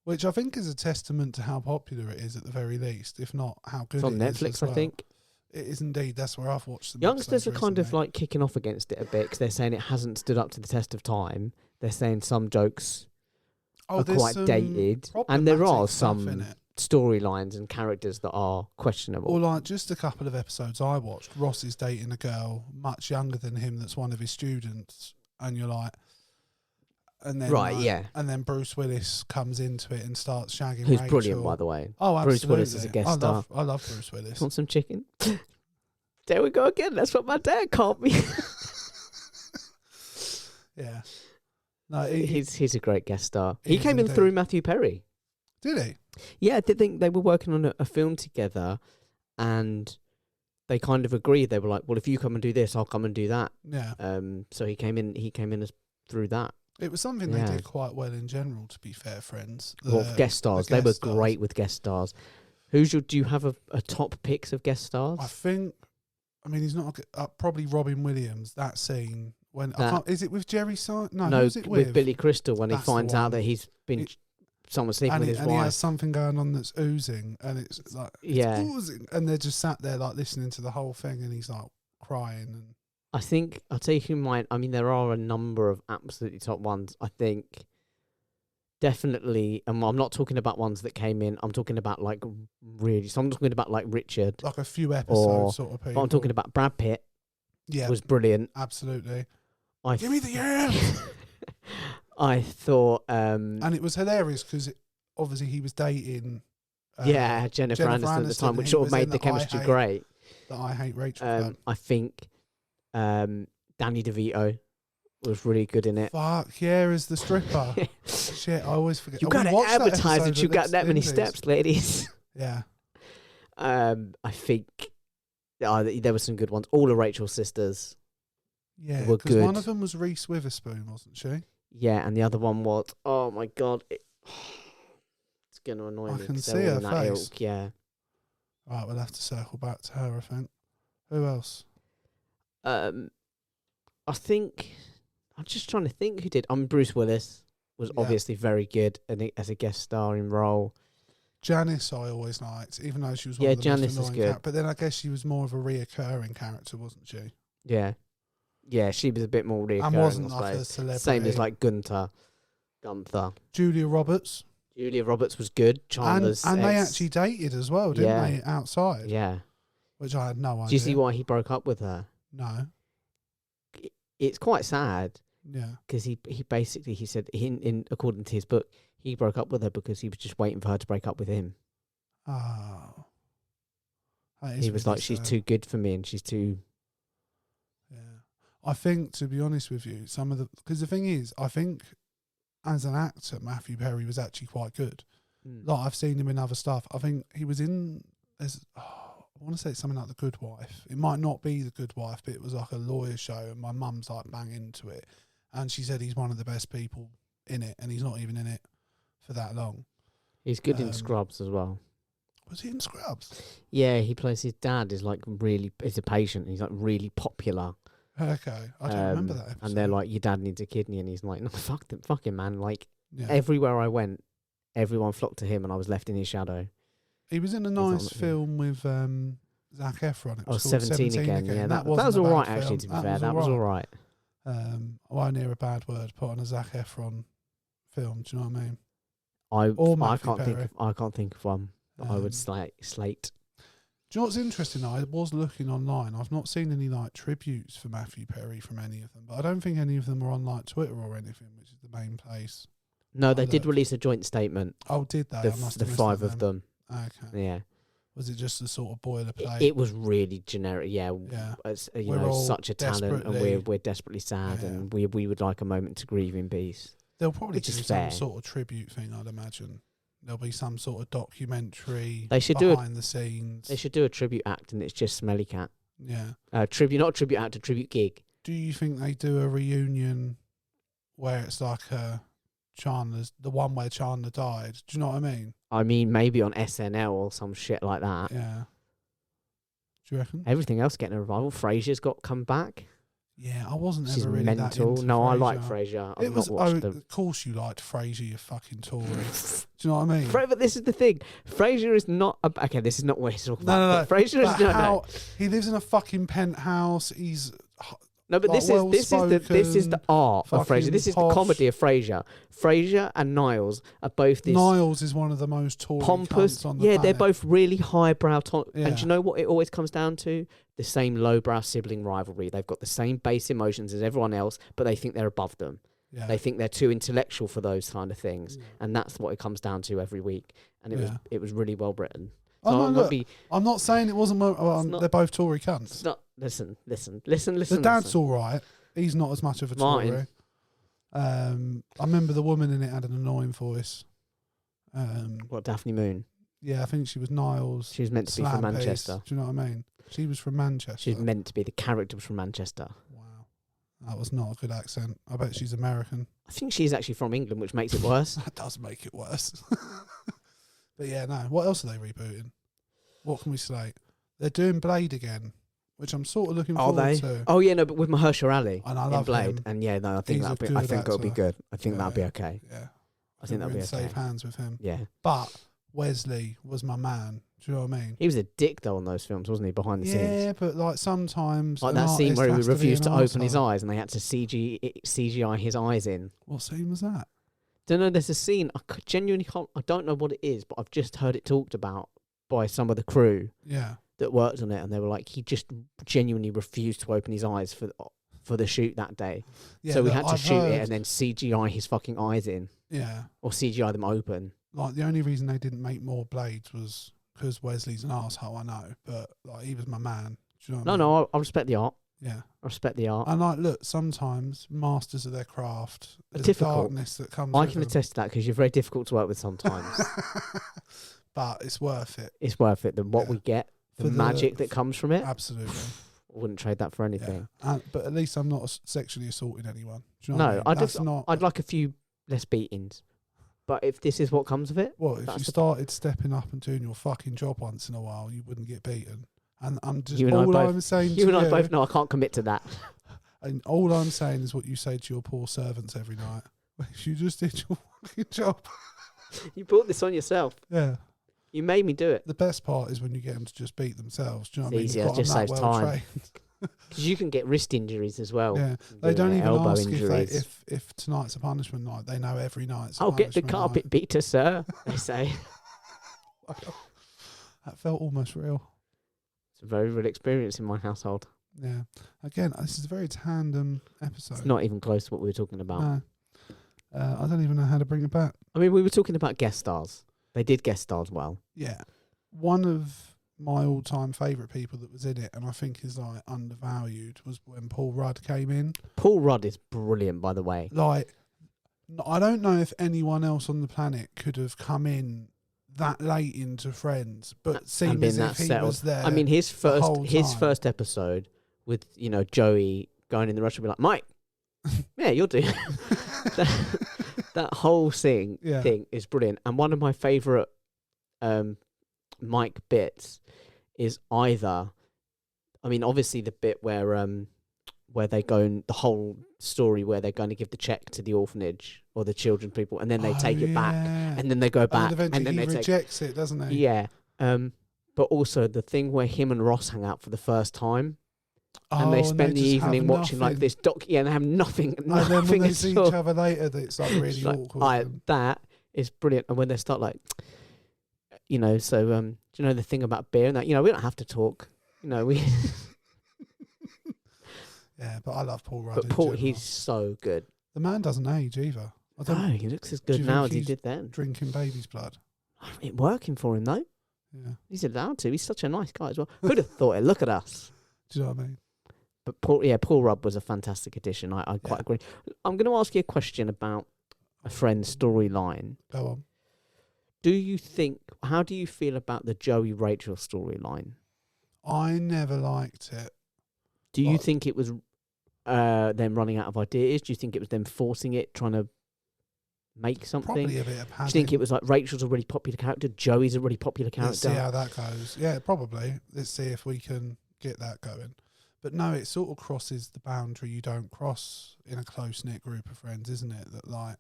Which I think is a testament to how popular it is at the very least, if not how good it's on it is. Netflix, I think. It is indeed. That's where I've watched them. Youngsters are kind of like kicking off against it a bit because they're saying it hasn't stood up to the test of time. They're saying some jokes are quite dated, and there are some storylines and characters that are questionable. Or like just a couple of episodes I watched, Ross is dating a girl much younger than him that's one of his students, and you're like, and then and then Bruce Willis comes into it and starts shagging who's Rachel. Brilliant, by the way. Oh, absolutely. Bruce Willis is a guest star. I love Bruce Willis. Want some chicken? There we go again. That's what my dad called me. Yeah. No, he's a great guest star. He came in through Matthew Perry. Did he? Yeah, I did think they were working on a film together, and they kind of agreed. They were like, "Well, if you come and do this, I'll come and do that." Yeah. So he came in as through that. It was something they did quite well in general. To be fair, Friends. Guest stars. They were great with guest stars. Do you have a top picks of guest stars? I mean, he's not probably Robin Williams. That scene. Is it with Jerry Seinfeld? No, who's it with? Billy Crystal when he finds out that he's been someone sleeping with his wife. And he has something going on that's oozing, and it's like oozing, and they're just sat there like listening to the whole thing, and he's like crying. And I think I'll tell you who might. I mean, there are a number of absolutely top ones. I think definitely, and I'm not talking about ones that came in. I'm talking about like really. So I'm talking about like Richard, like a few episodes sort of people. But I'm talking about Brad Pitt. Yeah, was brilliant. Absolutely. Give me the hand. I thought, and it was hilarious because obviously he was dating. Jennifer Aniston at the time, which sort of made the chemistry great. That I Hate Rachel. I think Danny DeVito was really good in it. Fuck yeah, as the stripper. Shit, I always forget. You got to advertise that you got that many steps, ladies. Yeah. I think there were some good ones. All of Rachel's sisters. Yeah, were good. One of them was Reese Witherspoon, wasn't she? Yeah, and the other one was, oh my God, it's going to annoy me. I can see her face. Yeah. Right, we'll have to circle back to her, I think. Who else? I think, I'm just trying to think who did. Bruce Willis was obviously very good as a guest starring role. Janice I always liked, even though she was one of the Janice most is good. But then I guess she was more of a reoccurring character, wasn't she? Yeah. Yeah, she was a bit more reoccurring. And wasn't like a celebrity. Same as like Gunter. Gunther. Julia Roberts. Julia Roberts was good. Chandler's and they ex. actually dated as well, didn't they? Outside. Yeah. Which I had no idea. Do you see why he broke up with her? No. It's quite sad. Yeah. Because he basically, he said, according to his book, he broke up with her because he was just waiting for her to break up with him. Oh. He was like, she's too good for me and she's too... Yeah. I think, to be honest with you, because the thing is, I think as an actor, Matthew Perry was actually quite good. Like, I've seen him in other stuff. I think he was in, I want to say it's something like The Good Wife. It might not be The Good Wife, but it was like a lawyer show, and my mum's like bang into it. And she said he's one of the best people in it, and he's not even in it for that long. He's good in Scrubs as well. Was he in Scrubs? Yeah, he plays his dad. Is a patient. He's like really popular. Okay, I don't remember that episode. And they're like, your dad needs a kidney, and he's like, no, fuck him, man. Like, everywhere I went, everyone flocked to him, and I was left in his shadow. He was in a nice film with Zac Efron. It was 17 again. Yeah, that was all right, actually, to be fair. That was all right. I won't hear a bad word put on a Zac Efron film. Do you know what I mean? I can't think of one that I would slate. Do you know what's interesting? I was looking online. I've not seen any like tributes for Matthew Perry from any of them, but I don't think any of them are on like Twitter or anything, which is the main place. No, they did release a joint statement. Oh, did they? The 5 of them. Okay. Yeah. Was it just a sort of boilerplate? It was really generic. Yeah. It's, such a talent, and we're desperately sad, and we would like a moment to grieve in peace. They'll probably do some sort of tribute thing, I'd imagine. There'll be some sort of documentary behind the scenes. They should do a tribute act, and it's just Smelly Cat. Yeah. Not a tribute act, a tribute gig. Do you think they do a reunion where it's like the one where Chandler died? Do you know what I mean? I mean, maybe on SNL or some shit like that. Yeah. Do you reckon? Everything else getting a revival. Frasier's come back. Yeah, I wasn't ever really mental. that into No, Frasier. I like Frasier. Of course you liked Frasier, you fucking Tory. Do you know what I mean? But this is the thing. Frasier is not... okay, this is not what he's talking about. No. Frasier is... No. He lives in a fucking penthouse. He's... No, but this is the art of Frasier. This is the comedy of Frasier. Frasier and Niles are both this... Niles is one of the most Tory pompous on the planet. They're both really highbrow. And do you know what it always comes down to? The same lowbrow sibling rivalry. They've got the same base emotions as everyone else, but they think they're above them. Yeah. They think they're too intellectual for those kind of things. Yeah. And that's what it comes down to every week. And it was really well written. So I'm not saying it wasn't... they're both Tory cunts. It's not, listen. The dad's all right. He's not as much of a Tory. I remember the woman in it had an annoying voice. Daphne Moon? Yeah, I think she was Niles. She was meant to be from Manchester. Do you know what I mean? She was from Manchester. She's meant to be. The character was from Manchester. Wow. That was not a good accent. I bet she's American. I think she's actually from England, which makes it worse. That does make it worse. But yeah, no. What else are they rebooting? What can we say? They're doing Blade again, which I'm sort of looking forward to. Oh yeah, no, but with Mahershala Ali and I love Blade, him. and I think it'll be good. I think that'll be okay. Yeah, I think that'll be okay. Safe hands with him. Yeah, but Wesley was my man. Do you know what I mean? He was a dick though in those films, wasn't he? Behind the scenes. Yeah, but like sometimes, like that scene where he refused to open his eyes, and they had to CGI his eyes in. What scene was that? Don't know. There's a scene. I genuinely can't. I don't know what it is, but I've just heard it talked about by some of the crew. Yeah. That worked on it, and they were like, he just genuinely refused to open his eyes for the shoot that day. Yeah, so we had to shoot it and then CGI his fucking eyes in. Yeah. Or CGI them open. Like, the only reason they didn't make more Blades was because Wesley's an arsehole, I know, but like, he was my man. Do you know what I mean? No, I respect the art. Yeah. I respect the art. And like, look, sometimes masters of their craft, there's difficult. A darkness that comes I can attest to that because you're very difficult to work with sometimes. But it's worth it. It's worth it. What we get, the magic that comes from it. Absolutely. I wouldn't trade that for anything. Yeah. But at least I'm not sexually assaulting anyone. Do you know what I mean? I'd like a few less beatings. But if this is what comes of it... Well, if you started stepping up and doing your fucking job once in a while, you wouldn't get beaten. And I'm just... I'm saying you and I both know I can't commit to that. And all I'm saying is what you say to your poor servants every night. If you just did your fucking job... You brought this on yourself. Yeah. You made me do it. The best part is when you get them to just beat themselves. Do you know what I mean? Easier, it just saves time. Because you can get wrist injuries as well. Yeah, they don't even ask injuries. if tonight's a punishment night. They know every night's a I'll get the punishment carpet night. beater, sir, they say. That felt almost real. It's a very real experience in my household. Yeah. Again, this is a very tandem episode. It's not even close to what we were talking about. No. I don't even know how to bring it back. I mean, we were talking about guest stars. They did guest stars well. Yeah. One of my all-time favourite people that was in it, and I think is like undervalued, was when Paul Rudd came in. Paul Rudd is brilliant, by the way. Like, I don't know if anyone else on the planet could have come in that late into Friends, but seemed as if he was there. I mean, his first episode with Joey going in the restaurant, be like, Mike, yeah, you'll do. that whole thing is brilliant. And one of my favourite Mike bits is either, I mean, obviously the bit where they go in, the whole story where they're going to give the check to the orphanage or the children's people, and then they take it back, and then they go back, and then he rejects it, doesn't he? Yeah. But also the thing where him and Ross hang out for the first time, and they spend the evening watching like this and they have nothing. And then when they see each other later, it's like really awkward. That is brilliant. And when they start like, do you know the thing about beer and that? We don't have to talk. We. Yeah, but I love Paul Rudd. But Paul, he's so good. The man doesn't age either. He looks as good now as he did then. Drinking baby's blood. It's working for him though. Yeah, he's allowed to. He's such a nice guy as well. Who'd have thought it? Look at us. Do you know what I mean? But Paul Rudd was a fantastic addition. I quite agree. I'm going to ask you a question about a Friends storyline. Go on. How do you feel about the Joey Rachel storyline? I never liked it. Do you think it was them running out of ideas? Do you think it was them forcing it, trying to make something? Probably a bit of padding. Do you think it was like Rachel's a really popular character, Joey's a really popular character? Let's see how that goes. Yeah, probably. Let's see if we can get that going. But no, it sort of crosses the boundary you don't cross in a close-knit group of friends, isn't it? That like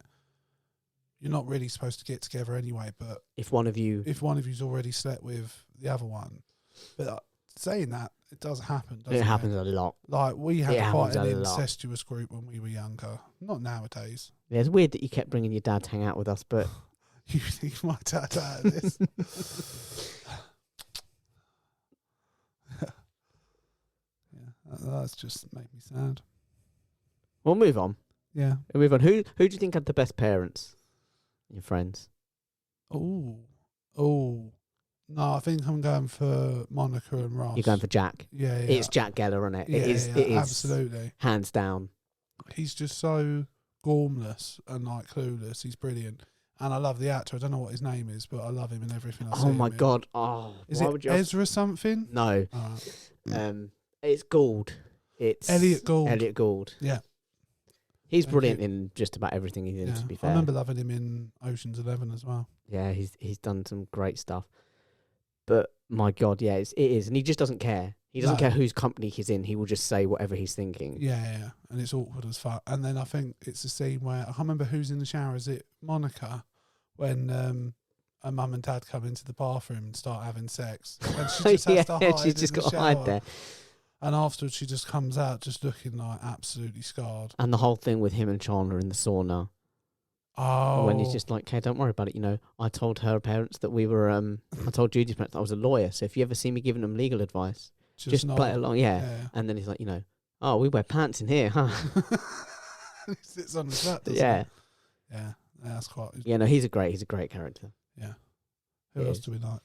you're not really supposed to get together anyway, but if one of you's already slept with the other one. But saying that, it does happen, doesn't it? It happens a lot. Like, we had quite an incestuous group when we were younger. Not nowadays. Yeah, it's weird that you kept bringing your dad to hang out with us, but... You leave my dad out of this. That's just made me sad. We'll move on. Yeah. We'll move on. Who do you think had the best parents? Your friends? Oh. No, I think I'm going for Monica and Ross. You're going for Jack? Yeah. It's Jack Geller, isn't it? Yeah, it is absolutely. Hands down. He's just so gormless and like clueless. He's brilliant. And I love the actor. I don't know what his name is, but I love him in everything I see. Oh my God. Oh, is it Ezra something? No. It's Gould. It's Elliot Gould. Elliot Gould. Yeah. He's brilliant in just about everything he's in, to be fair. I remember loving him in Ocean's 11 as well. Yeah, he's done some great stuff. But my God, yeah, it is. And he just doesn't care. He doesn't care whose company he's in. He will just say whatever he's thinking. Yeah. And it's awkward as fuck. And then I think it's a scene where, I can't remember who's in the shower. Is it Monica? When her mum and dad come into the bathroom and start having sex. And she just has to hide she's just got to hide there. And afterwards she just comes out just looking like absolutely scarred. And the whole thing with him and Chandler in the sauna. Oh. When he's just like, okay, don't worry about it. I told her parents that we were, I told Judy's parents that I was a lawyer. So if you ever see me giving them legal advice, just play along. Yeah. And then he's like, oh, we wear pants in here, huh? He sits on his lap, doesn't he? Yeah. That's quite... Yeah, no, he's a great character. Yeah. Who else do we like?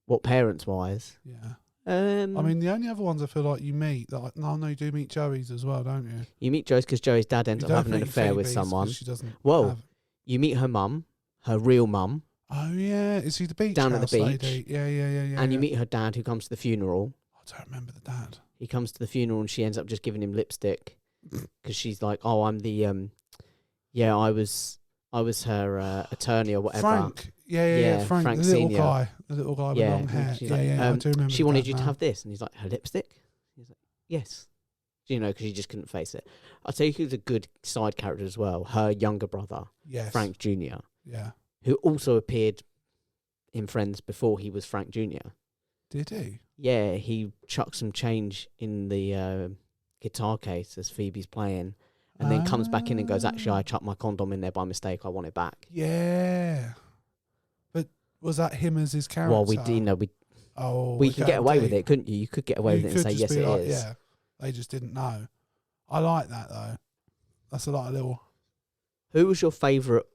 What, parents-wise? Yeah. I mean, the only other ones I feel like you meet, you do meet Joey's as well, don't you? You meet Joey's because Joey's dad ends up having an affair with someone. She doesn't. Whoa. You meet her mum, her real mum. Oh, yeah. Is she the beach down house at the beach? Lady? Yeah. And you meet her dad who comes to the funeral. I don't remember the dad. He comes to the funeral and she ends up just giving him lipstick because she's like, oh, I'm the, I was her attorney or whatever. Frank. Yeah. Frank the little Senior. guy. The little guy with long hair. I do remember. She wanted you to have this. And he's like, her lipstick? He's like, yes. Because he just couldn't face it. I'd say he was a good side character as well. Her younger brother, Frank Jr. Yeah. Who also appeared in Friends before he was Frank Jr. Did he? Yeah, he chucked some change in the guitar case as Phoebe's playing, and then comes back in and goes, "Actually, I chucked my condom in there by mistake. I want it back." Yeah. But was that him as his character? Well, we can get away with it, couldn't you? You could get away with it and say, yes, it is. Yeah, they just didn't know. I like that, though. That's a little... Who was your favourite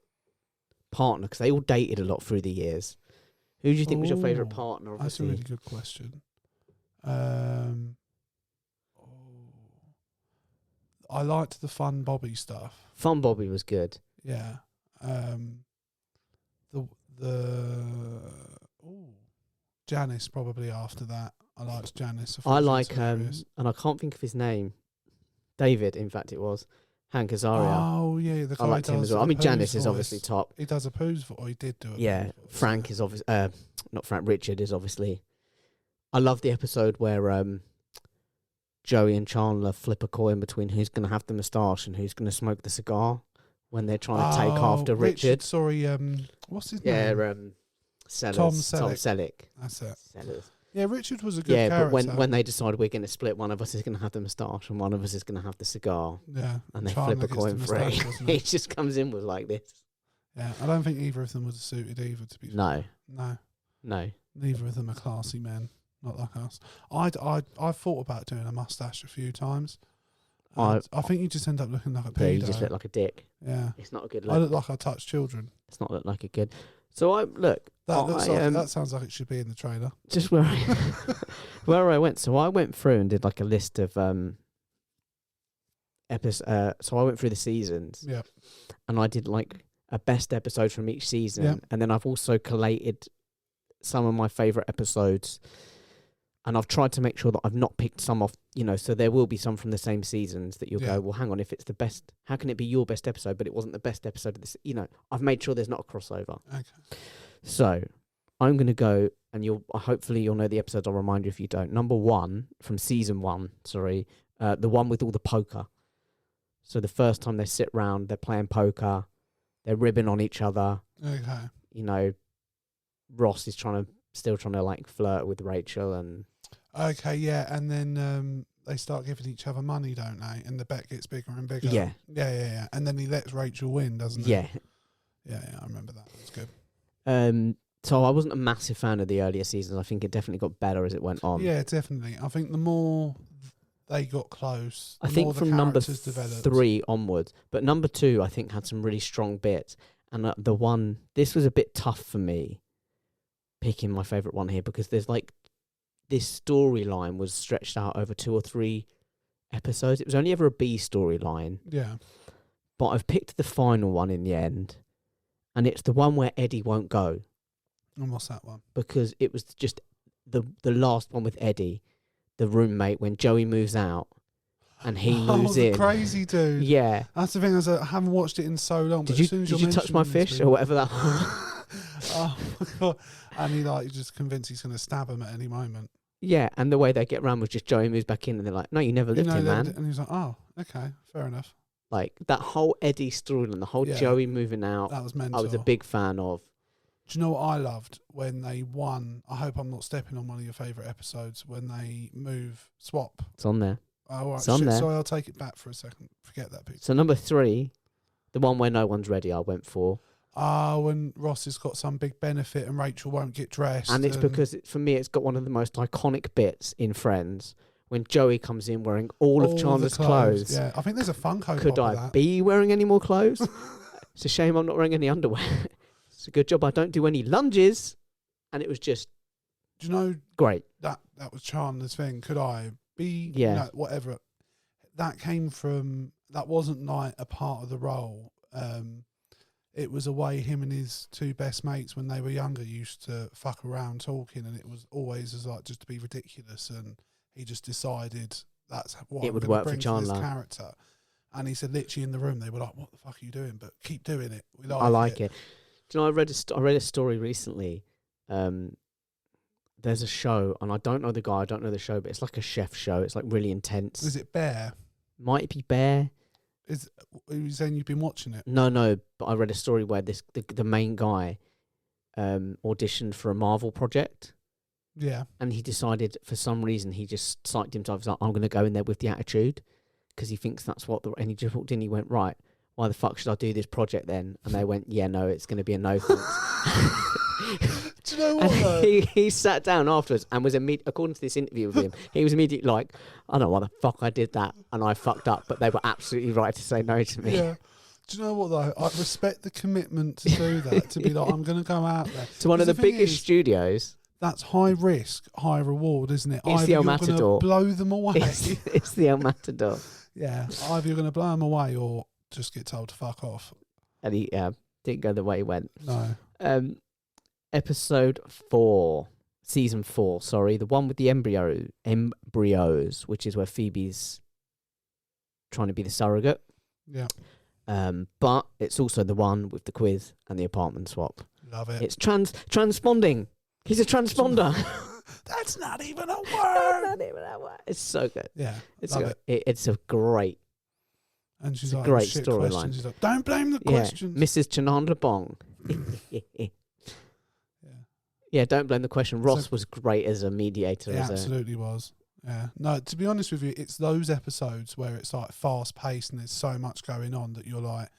partner? Because they all dated a lot through the years. Who do you think was your favourite partner? That's a really good question. I liked the Fun Bobby stuff. Fun Bobby was good. Yeah. Janice probably after that. I liked Janice. I like and I can't think of his name. David, in fact, it was Hank Azaria. Oh yeah, the guy I liked him as well. I mean, Janice is obviously top. He does a Pooh's voice. Or he did do it. Yeah, Frank is obviously not Frank. Richard is obviously. I love the episode where Joey and Chandler flip a coin between who's going to have the moustache and who's going to smoke the cigar when they're trying to take after Richard. Sorry, what's his name? Yeah, Sellers. Tom Selleck. That's it. Sellers. Yeah, Richard was a good character. But when they decide we're going to split, one of us is going to have the moustache and one of us is going to have the cigar. Yeah. And they flip a coin for it. He just comes in with like this. Yeah, I don't think either of them was suited either, to be fair. No. Neither of them are classy men, not like us. I've thought about doing a mustache a few times. I think you just end up looking like a pedo. Yeah, you just look like a dick. Yeah. It's not a good look. I look like I touch children. It's not look like a good... So that sounds like it should be in the trailer. Just where I went. So I went through and did like a list of episodes. So I went through the seasons. Yeah. And I did like a best episode from each season, and then I've also collated some of my favourite episodes. And I've tried to make sure that I've not picked some off, so there will be some from the same seasons that you'll go, well, hang on, if it's the best, how can it be your best episode, but it wasn't the best episode of this? I've made sure there's not a crossover. Okay. So I'm going to go, and hopefully you'll know the episodes. I'll remind you if you don't. Number 1 from season 1, the one with all the poker. So the first time they sit round, they're playing poker, they're ribbing on each other. Okay. Ross is still trying to like flirt with Rachel and... Okay, yeah, and then they start giving each other money, don't they? And the bet gets bigger and bigger. Yeah. Yeah. And then he lets Rachel win, doesn't he? Yeah. Yeah, I remember that. It's good. So I wasn't a massive fan of the earlier seasons. I think it definitely got better as it went on. Yeah, definitely. I think the more they got close, I think from number 3 onwards. But number 2, I think, had some really strong bits. And this was a bit tough for me, picking my favourite one here, because there's like... This storyline was stretched out over 2 or 3 episodes. It was only ever a B storyline. Yeah. But I've picked the final one in the end. And it's the one where Eddie won't go. And what's that one? Because it was just the last one with Eddie, the roommate, when Joey moves out and he moves in. Crazy dude. Yeah. That's the thing, I haven't watched it in so long. Did you touch my fish or whatever that Oh my God. And he just convinced he's going to stab him at any moment. Yeah, and the way they get around was just Joey moves back in and they're like, no, you never lived here, man. And he's like, oh, okay, fair enough. Like, that whole Eddie storyline, the whole Joey moving out, that was mental. I was a big fan of. Do you know what I loved? When they won, I hope I'm not stepping on one of your favourite episodes, when they swap. It's on there. Oh, right. It's on there. Sorry, I'll take it back for a second. Forget that picture. So number 3, the one where no one's ready, I went for. When Ross has got some big benefit and Rachel won't get dressed. And it's because, for me, it's got one of the most iconic bits in Friends, when Joey comes in wearing all of Chandler's clothes. Yeah, I think there's a Funko Could pop I of that. be wearing any more clothes? It's a shame I'm not wearing any underwear. It's a good job I don't do any lunges. And it was just... Do you know... Great. That was Chandler's thing. Could I be... Yeah. Whatever. That came from... That wasn't like a part of the role. It was a way him and his 2 best mates, when they were younger, used to fuck around talking, and it was always as like just to be ridiculous. And he just decided that's what it would work for Chandler. This character. And he said, literally in the room, they were like, "What the fuck are you doing?" But keep doing it. I like it. Do you know? I read a story recently. There's a show, and I don't know the guy, I don't know the show, but it's like a chef show. It's like really intense. Is it Bear? Might be Bear. Are you saying you've been watching it? No, but I read a story where the main guy auditioned for a Marvel project, Yeah. And he decided, for some reason, he just psyched himself. He's like, I'm going to go in there with the attitude, because he thinks that's what and he just walked in, he went, right, why the fuck should I do this project then? And they went, yeah, no, it's going to be a no thanks. Do you know what, though? He sat down afterwards and was according to this interview with him, he was immediately like, I don't know why the fuck I did that, and I fucked up, but they were absolutely right to say no to me. Yeah. Do you know what, though? I respect the commitment to do that, to be like, I'm going to go out there. To one of the biggest studios. That's high risk, high reward, isn't it? It's the El Matador. Blow them away. It's the El Matador. Yeah. Either you're going to blow them away or just get told to fuck off. And he didn't go the way he went. No. Episode 4, season 4, sorry, the one with the embryos, which is where Phoebe's trying to be the surrogate. Yeah. But it's also the one with the quiz and the apartment swap. Love it. It's transponding. He's a transponder. That's not even a word. That's not even a word. It's so good. Yeah. It's love it. It's a great. And she's it's like, a great shit storyline. questions. She's like, don't blame the questions. Mrs. Chananda Bong. Yeah, don't blame the question. Ross was great as a mediator. He absolutely was. Yeah. No, to be honest with you, it's those episodes where it's like fast paced and there's so much going on that you're like,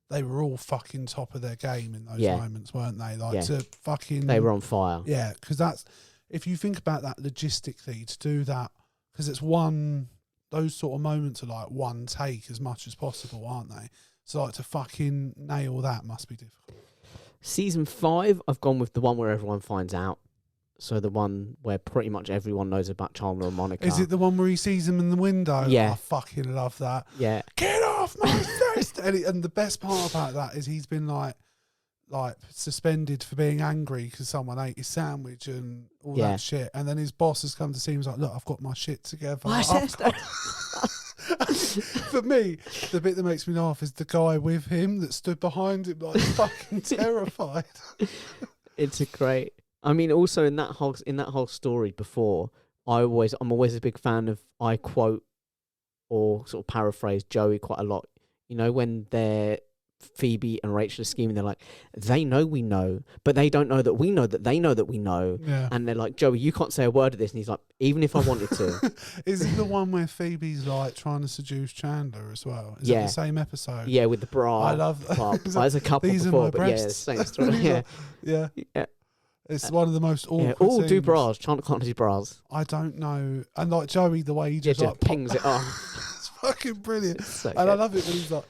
they were all fucking top of their game in those moments, weren't they? Like to fucking... They were on fire. Yeah, because that's... If you think about that logistically, to do that, because it's one... Those sort of moments are like one take as much as possible, aren't they? So like to fucking nail that must be difficult. Season 5, I've gone with the one where everyone finds out. So the one where pretty much everyone knows about Chandler and Monica. Is it the one where he sees them in the window? Yeah. I fucking love that. Yeah. Get off my face! And the best part about that is he's been like suspended for being angry because someone ate his sandwich and all that shit. And then his boss has come to see him. He's like, look, I've got my shit together. For me, the bit that makes me laugh is the guy with him that stood behind him like fucking terrified. It's a great... I mean, also in that whole story before, I'm always a big fan of, I quote or sort of paraphrase Joey quite a lot. You know, when they're Phoebe and Rachel are scheming, they're like, they know we know, but they don't know that we know that they know that we know. Yeah. And they're like, Joey, you can't say a word of this. And he's like, even if I wanted to. Is it the one where Phoebe's like trying to seduce Chandler as well? Is it the same episode? Yeah, with the bra. I love that. There's a couple These before, are my but breasts. yeah, same story. Yeah. It's one of the most awkward all things. do bras. Chandler can't do bras. I don't know. And like Joey, the way he just like pings it off. It's fucking brilliant. So I love it when he's like,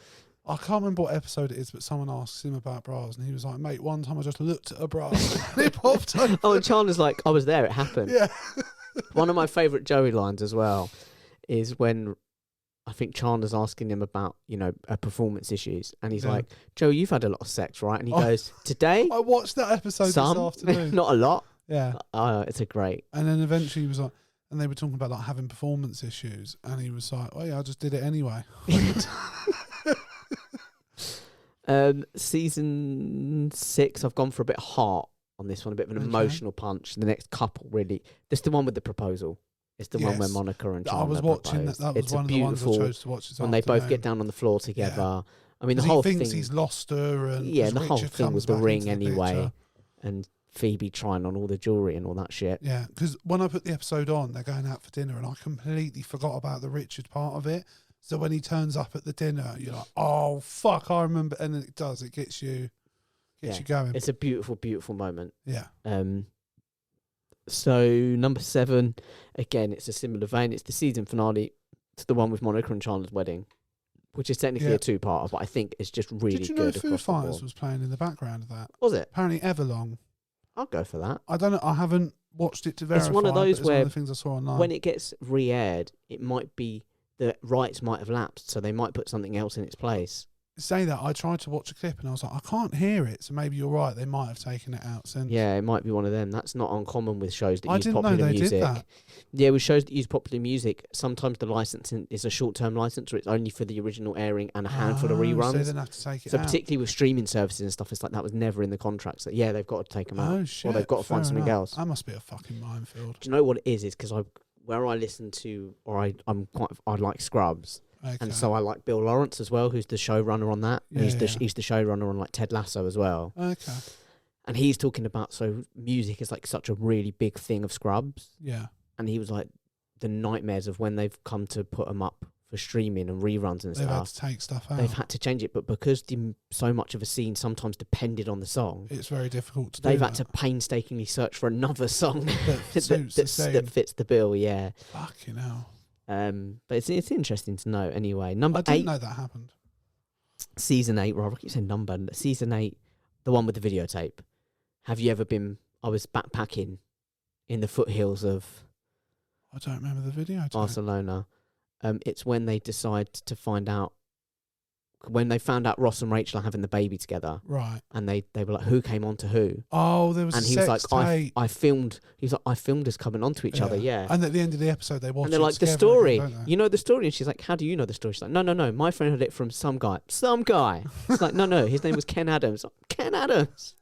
I can't remember what episode it is, but someone asks him about bras, and he was like, mate, one time I just looked at a bra and it popped over. Oh, and Chandler's like, I was there, it happened. Yeah. One of my favourite Joey lines as well is when I think Chandler's asking him about, performance issues, and he's like, Joey, you've had a lot of sex, right? And he goes, today? I watched that episode this afternoon. Not a lot. Yeah. It's a great. And then eventually he was like, and they were talking about like having performance issues, and he was like, oh yeah, I just did it anyway. Season 6, I've gone for a bit of heart on this one, a bit of an emotional punch. The next couple, really. This is the one with the proposal. It's the one where Monica and Chandler I was watching that. That was it's one of the ones I chose to watch. When they both get down on the floor together. Yeah. I mean, the whole thing. He thinks he's lost her, and the whole thing with the ring anyway, and Phoebe trying on all the jewelry and all that shit. Yeah, because when I put the episode on, they're going out for dinner, and I completely forgot about the Richard part of it. So when he turns up at the dinner, you're like, oh, fuck, I remember. And then it does. It gets you going. It's a beautiful, beautiful moment. Yeah. So number 7, again, it's a similar vein. It's the season finale. It's the one with Monica and Chandler's wedding, which is technically a 2-parter, but I think it's just really good. Did you know Foo Fighters was playing in the background of that? Was it? Apparently Everlong. I'll go for that. I don't know. I haven't watched it to verify. It's one of those where one of the things I saw online. When it gets re-aired, it might be... the rights might have lapsed, so they might put something else in its place. Say that, I tried to watch a clip and I was like, I can't hear it, so maybe you're right, they might have taken it out since. Yeah, it might be one of them. That's not uncommon with shows that use popular music. I didn't know they did that. Yeah, with shows that use popular music, sometimes the licensing is a short-term license, or it's only for the original airing and a handful of reruns. So they have to take it out. Particularly with streaming services and stuff, it's like that was never in the contracts. So they've got to take them out. Oh, shit. Or they've got to find something else. That must be a fucking minefield. Do you know what it is? Is because where I listen to, or I like Scrubs. Okay. And so I like Bill Lawrence as well, who's the showrunner on that. Yeah, he's the showrunner on like Ted Lasso as well. Okay. And he's talking about, so music is like such a really big thing of Scrubs. Yeah. And he was like, the nightmares of when they've come to put them up for streaming and reruns and they've stuff. Had to take stuff out. They've had to change it, but because so much of a scene sometimes depended on the song, it's very difficult to they've had to painstakingly search for another song that fits the bill. Yeah. Fucking hell. But it's interesting to know anyway. I didn't know that happened. Season 8, Rob, I keep saying number. Season 8, the one with the videotape. Have you ever been? I was backpacking in the foothills of. I don't remember the video. Barcelona. It's when they decide to find out. When they found out Ross and Rachel are having the baby together, right? And they were like, "Who came on to who?" Oh, there was. And he was like, "I filmed." He was like, "I filmed us coming onto each other." Yeah. And at the end of the episode, they watch. And they're like, "The story, you know the story." And she's like, "How do you know the story?" She's like, "No. My friend heard it from some guy." Some guy. It's like, no. His name was Ken Adams. Ken Adams.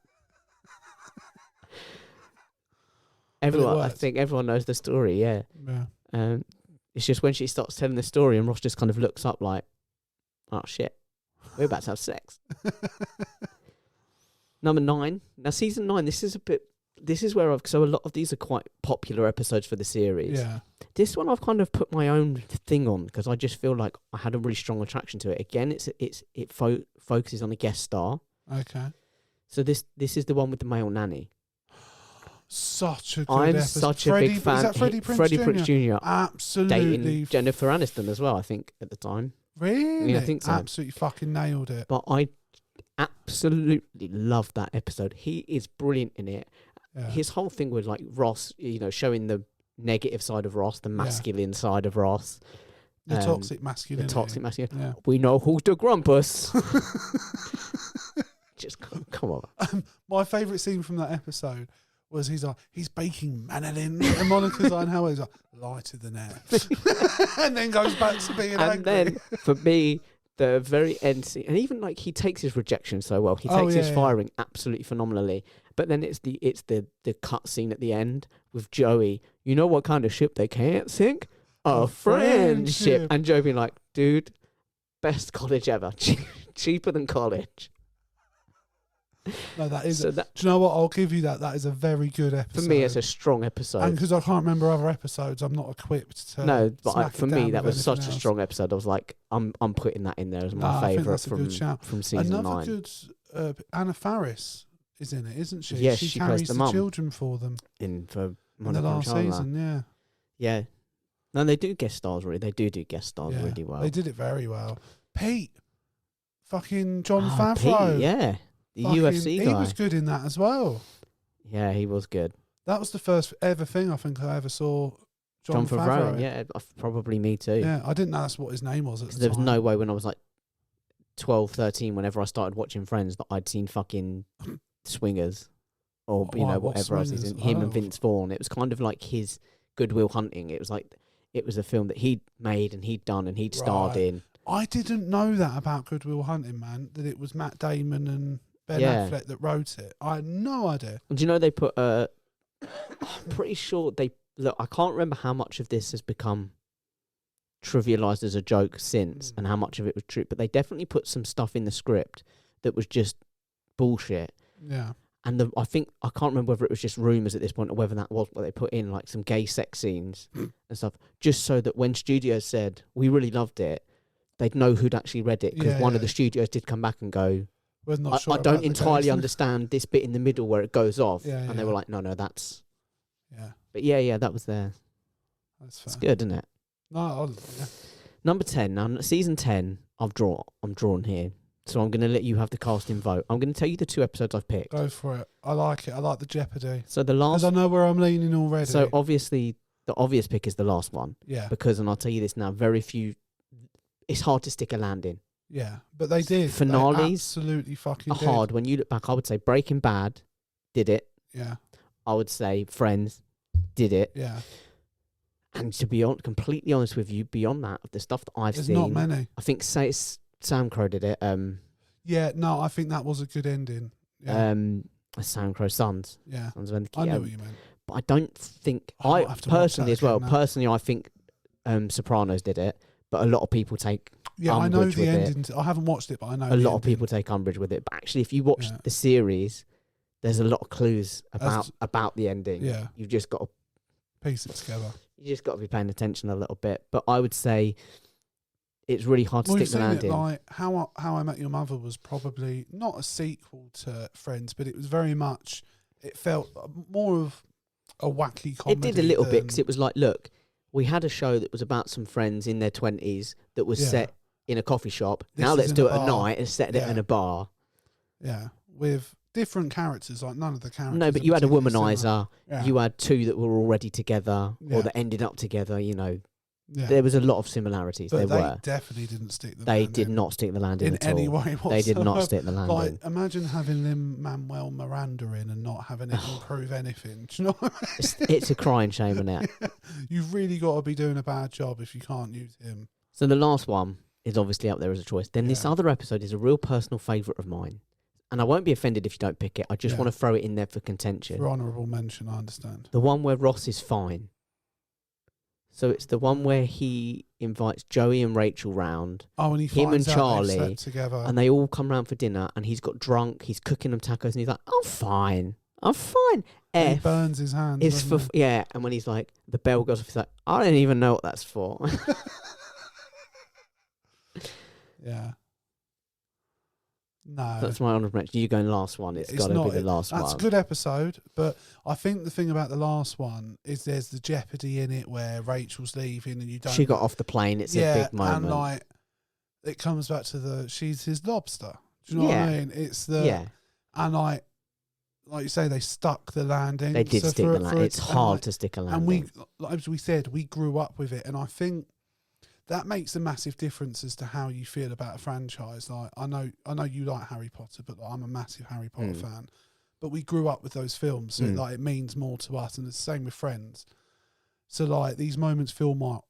I think everyone knows the story. Yeah. Yeah. It's just when she starts telling the story, and Ross just kind of looks up like, "Oh shit, we're about to have sex." Number 9. Now, season 9. This is where so a lot of these are quite popular episodes for the series. Yeah. This one I've kind of put my own thing on because I just feel like I had a really strong attraction to it. Again, it focuses on a guest star. Okay. So this is the one with the male nanny. Such a good I'm episode. such a big fan. Is that Freddie Prinze Jr.? Absolutely. Dating Jennifer Aniston as well, I think, at the time. Really? Yeah, I think so. Absolutely fucking nailed it. But I absolutely love that episode. He is brilliant in it. Yeah. His whole thing with like Ross, showing the negative side of Ross, the masculine side of Ross. The toxic masculinity. Yeah. We know who's the grumpus. Just come on. My favourite scene from that episode was he's baking manolin, and Monica's on how he's like, lighter than air. And then goes back to being angry. And then, for me, the very end scene, and even like he takes his rejection so well. He takes his firing absolutely phenomenally. But then it's the cut scene at the end with Joey. You know what kind of ship they can't sink? A friendship. And Joey being like, dude, best college ever. Cheaper than college. No, that is. Do you know what? I'll give you that. That is a very good episode. For me, it's a strong episode. And because I can't remember other episodes, I'm not equipped to. No, but for me, that was such a strong episode. I was like, I'm putting that in there as my favourite from season 9. Another good Anna Faris is in it, isn't she? Yes, she carries carries the the children for them for in the last season. Yeah. Yeah. No, they do guest stars really. They do guest stars really well. They did it very well. Pete, fucking Jon Favreau. Pete, yeah. The UFC guy. He was good in that as well. Yeah, he was good. That was the first ever thing I think I ever saw Jon Favreau. Yeah, probably me too. Yeah, I didn't know that's what his name was at the time. There was no way when I was like 12, 13, whenever I started watching Friends, that I'd seen fucking Swingers or whatever else he's in. Him and Vince Vaughn. It was kind of like his Good Will Hunting. It was like it was a film that he'd made and he'd done and he'd starred in. I didn't know that about Good Will Hunting, man. That it was Matt Damon and Ben Affleck that wrote it. I had no idea. And do you know they put I'm pretty sure I can't remember how much of this has become trivialized as a joke since and how much of it was true, but they definitely put some stuff in the script that was just bullshit. Yeah. And I can't remember whether it was just rumours at this point or whether that was what they put in, like some gay sex scenes and stuff, just so that when studios said, we really loved it, they'd know who'd actually read it, because one of the studios did come back and go, I don't entirely understand this bit in the middle where it goes off. And they were like, no, that's... Yeah. But yeah, that was there. That's fair. It's good, isn't it? No, Number 10. Now, season 10, I'm drawn here. So I'm going to let you have the casting vote. I'm going to tell you the 2 episodes I've picked. Go for it. I like it. I like the Jeopardy. So the last... Because I know where I'm leaning already. So obviously, the obvious pick is the last one. Yeah. Because, and I'll tell you this now, very few... It's hard to stick a landing. Yeah, but they did. Finales they absolutely fucking are hard. When you look back, I would say Breaking Bad did it. Yeah. I would say Friends did it. Yeah. And to be completely honest with you, beyond that, of the stuff that I've seen... There's not many. I think Sam Crow did it. Yeah, no, I think that was a good ending. Yeah. Sam Crow Sons. Yeah. Sons of Anarchy. I know what you meant. But I don't think... I personally as well, I think Sopranos did it, but a lot of people take... Yeah, I know the ending. I haven't watched it, but I know a lot of people take umbrage with it. But actually, if you watch the series, there's a lot of clues about the ending. Yeah. You've just got to piece it together. You just got to be paying attention a little bit. But I would say it's really hard to stick the landing. Like How I Met Your Mother was probably not a sequel to Friends, but it was very much. It felt more of a wacky comedy. It did a little bit because it was like, look, we had a show that was about some friends in their 20s that was set in a coffee shop. Now let's do it at night and set it in a bar. Yeah, with different characters, like none of the characters. No, but you had a womanizer. Yeah. You had two that were already together or that ended up together, you know. Yeah. There was a lot of similarities. But they definitely didn't stick the landing. They did not stick the landing at all. In any way whatsoever. They did not stick the landing. Like, imagine having Lin-Manuel Miranda in and not having it improve anything. Do you know what I mean? It's a crying shame, isn't it? You've really got to be doing a bad job if you can't use him. So the last one is obviously up there as a choice. Then this other episode is a real personal favourite of mine. And I won't be offended if you don't pick it. I just want to throw it in there for contention. For honourable mention, I understand. The one where Ross is fine. So it's the one where he invites Joey and Rachel round. Oh, and him and Charlie together, and they all come round for dinner. And he's got drunk. He's cooking them tacos, and he's like, "I'm fine. I'm fine." He burns his hands. Is for and when he's like, the bell goes off, he's like, "I don't even know what that's for." Yeah. No. That's my honourable mention. You going last one. It's got to be the last one. That's a good episode, but I think the thing about the last one is there's the jeopardy in it where Rachel's leaving and you don't... She got off the plane. It's a big moment. And like, it comes back to she's his lobster. Do you know what I mean? It's the... Yeah. And like you say, they stuck the landing. They did stick the landing. It's hard to stick a landing. And like as we said, we grew up with it, and I think that makes a massive difference as to how you feel about a franchise. Like I know you like Harry Potter, but like, I'm a massive Harry Potter fan. But we grew up with those films, so it means more to us, and it's the same with Friends. So like these moments feel more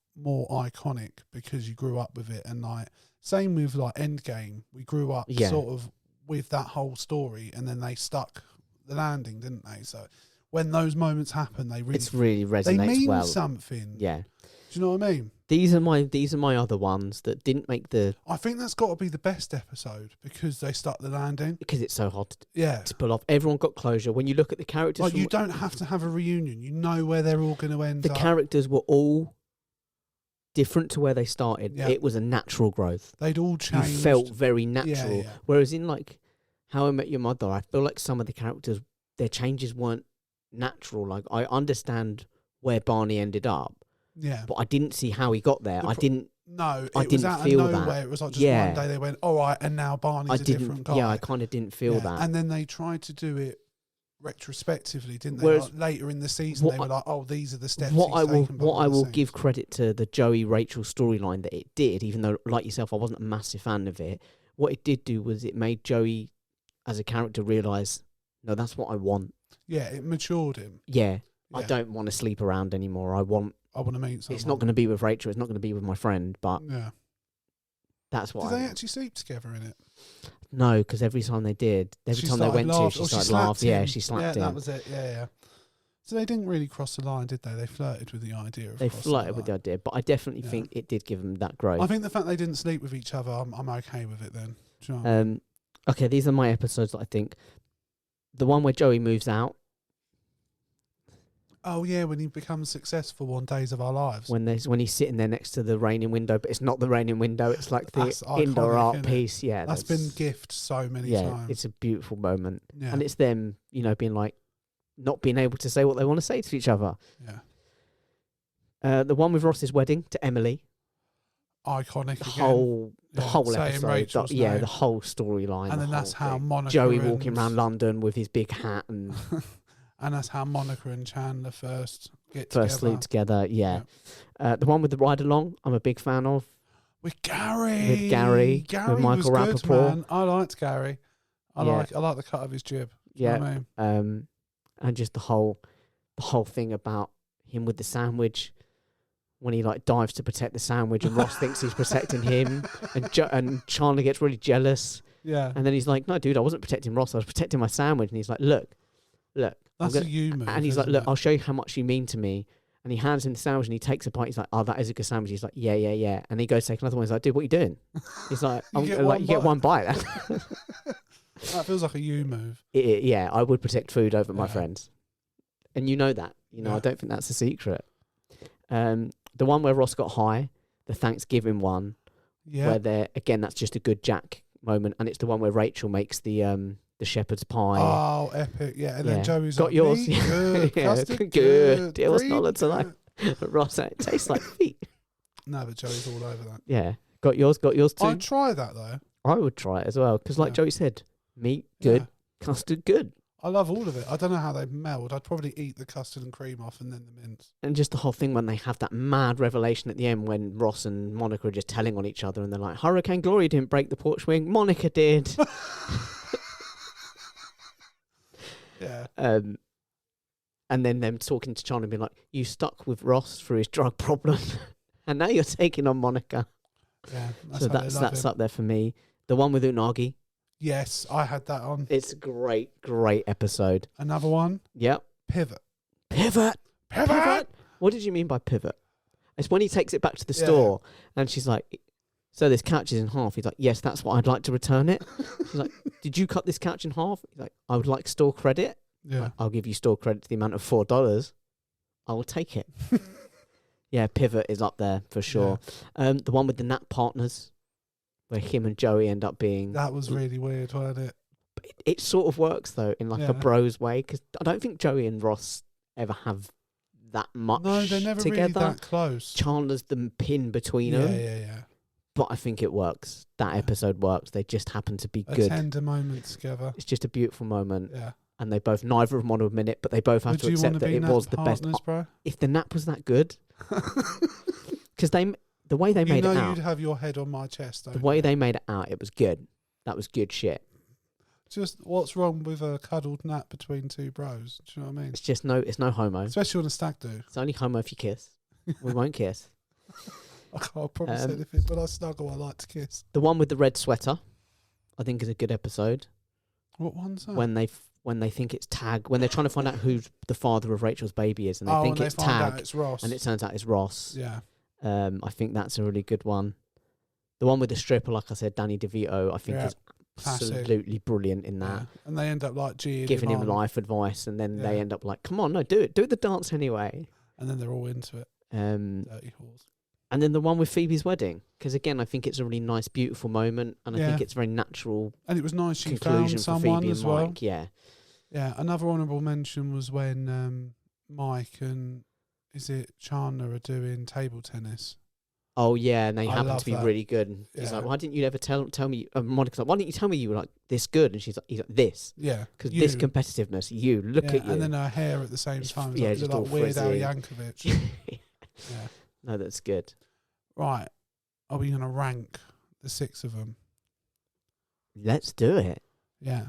iconic because you grew up with it, and like same with like Endgame, we grew up sort of with that whole story, and then they stuck the landing, didn't they? So when those moments happen, they really resonates. They mean something. Yeah. Do you know what I mean? These are my other ones that didn't make the... I think that's got to be the best episode because they stuck the landing. Because it's so hard to pull off. Everyone got closure. When you look at the characters... Like, you don't have to have a reunion. You know where they're all going to end up. The characters were all different to where they started. Yeah. It was a natural growth. They'd all changed. You felt very natural. Yeah. Whereas in, like, How I Met Your Mother, I feel like some of the characters, their changes weren't natural. Like, I understand where Barney ended up. Yeah, but I didn't see how he got there. I didn't feel that. It was like just one day they went, all right, and now Barney's a different guy. Yeah, I kind of didn't feel that. And then they tried to do it retrospectively, didn't they? Whereas, like later in the season, they were like, oh, these are the steps What I will give credit to the Joey Rachel storyline that it did, even though, like yourself, I wasn't a massive fan of it. What it did do was it made Joey, as a character, realise, no, that's what I want. Yeah, it matured him. Yeah. I don't want to sleep around anymore. I want to meet someone. It's not going to be with Rachel. It's not going to be with my friend. But that's what. Did they actually sleep together in it? No, because every time they did, every time they went to, she started laughing. Yeah, she slapped him. Yeah, that was it. Yeah. So they didn't really cross the line, did they? They flirted with the idea of. They flirted with the idea, but I definitely think it did give them that growth. I think the fact they didn't sleep with each other, I'm okay with it then. Do you know what I mean? Okay, these are my episodes that I think. The one where Joey moves out. Oh yeah, when he becomes successful on Days of Our Lives. When he's sitting there next to the raining window, but it's not the raining window. It's like the indoor art piece. Yeah, that's been gifted so many times. Yeah, it's a beautiful moment, and it's them, being like, not being able to say what they want to say to each other. Yeah. The one with Ross's wedding to Emily. Iconic. The whole episode. The whole storyline. And then that's how Monica Joey walking around London with his big hat and. And that's how Monica and Chandler first sleep together, yeah. The one with the ride along, I'm a big fan of. With Gary. With Michael Rappaport. Good, man. I liked Gary. I like the cut of his jib. Yeah. You know what I mean? And just the whole thing about him with the sandwich. When he like dives to protect the sandwich and Ross thinks he's protecting him and Chandler gets really jealous. Yeah. And then he's like, no, dude, I wasn't protecting Ross, I was protecting my sandwich. And he's like, look. That's a you move. And he's like, look, I'll show you how much you mean to me. And he hands him the sandwich and he takes a bite. He's like, oh, that is a good sandwich. He's like, yeah. And he goes to take another one. He's like, dude, what are you doing? He's like, you get one bite. That feels like a you move. Yeah, I would protect food over my friends. And you know that. I don't think that's a secret. The one where Ross got high, the Thanksgiving one, where that's just a good Jack moment, and it's the one where Rachel makes the shepherd's pie. Oh, epic! Yeah, and then Joey's got like, yours. Good, custard, good. Deal was green, not tonight. Ross, it tastes like feet. No, but Joey's all over that. Yeah, got yours too. I'd try that though. I would try it as well because, like Joey said, meat good, custard good. I love all of it. I don't know how they meld. I'd probably eat the custard and cream off and then the mince. And just the whole thing when they have that mad revelation at the end when Ross and Monica are just telling on each other and they're like, Hurricane Glory didn't break the porch wing, Monica did. Yeah. And then them talking to Chandler and being like, you stuck with Ross through his drug problem and now you're taking on Monica. Yeah. That's up there for me. The one with Unagi. Yes, I had that on. It's a great episode. Another one? Yep. Pivot. What did you mean by pivot? It's when he takes it back to the store and she's like, so this couch is in half. He's like, yes, that's what I'd like to return it. She's like, did you cut this couch in half? He's like, I would like store credit. Yeah. Like, I'll give you store credit to the amount of $4. I will take it. Yeah, pivot is up there for sure. Yeah. The one with the Nat partners, where him and Joey end up being... That was really weird, wasn't it? It sort of works, though, in like a bros way, because I don't think Joey and Ross ever have that much together. No, they're never really that close. Chandler's the pin between them. Yeah. But I think it works. That episode works. They just happen to be good. A tender moment together. It's just a beautiful moment. Yeah. And they both, neither of them want to admit it, but they both have to accept that it was the best. Bro? If the nap was that good... Because the way they made it out... you'd have your head on my chest. The way they made it out, it was good. That was good shit. Just what's wrong with a cuddled nap between two bros? Do you know what I mean? It's just it's no homo. Especially on a stag do. It's only homo if you kiss. We won't kiss. I can't promise anything, but I snuggle. I like to kiss. The one with the red sweater, I think, is a good episode. What one's that? When they think it's Tag, when they're trying to find out who the father of Rachel's baby is, and they think it's Tag, it's Ross. and it turns out it's Ross. Yeah. I think that's a really good one. The one with the stripper, like I said, Danny DeVito, I think is absolutely brilliant in that. Yeah. And they end up like giving him life advice, and then they end up like, come on, no, do it. Do the dance anyway. And then they're all into it. Dirty whores. And then the one with Phoebe's wedding, because again, I think it's a really nice, beautiful moment, and I think it's very natural. And it was nice she found someone Phoebe as and well. Mike, yeah. Yeah, another honourable mention was when Mike and Chandler are doing table tennis. Oh yeah, and they happen to be really good. And he's like, "Why didn't you ever tell me?" Monica's like, "Why didn't you tell me you were like this good?" And he's like, "This." Yeah, because this competitiveness. You look at you, and then her hair at the same time. Yeah, just like Weird Al Yankovic. Yeah, no, that's good. Right, are we gonna rank the 6 of them? Let's do it. Yeah.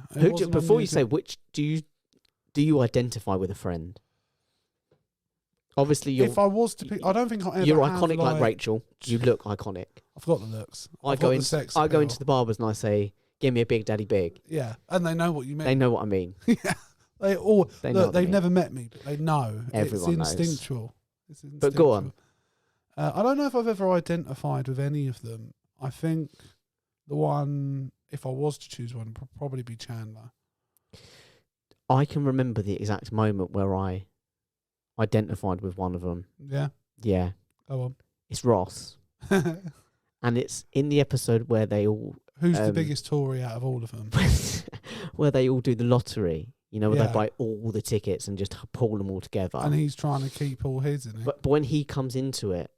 Before you say which, do you identify with a friend? Obviously, if I was to pick, I don't think I ever. You're iconic like Rachel. You look iconic. I've got the looks. I go into the barbers and I say, "Give me a Big Daddy Big." Yeah, and they know what you mean. They know what I mean. Yeah, they've never met me, but they know. Everyone it's instinctual. It's instinctual. But go on. I don't know if I've ever identified with any of them. I think the one, if I was to choose one, would probably be Chandler. I can remember the exact moment where I identified with one of them. Yeah? Yeah. Go on. It's Ross. And it's in the episode where they all... Who's the biggest Tory out of all of them? Where they all do the lottery. You know, where they buy all the tickets and just pull them all together. And he's trying to keep all his, isn't he? But when he comes into it,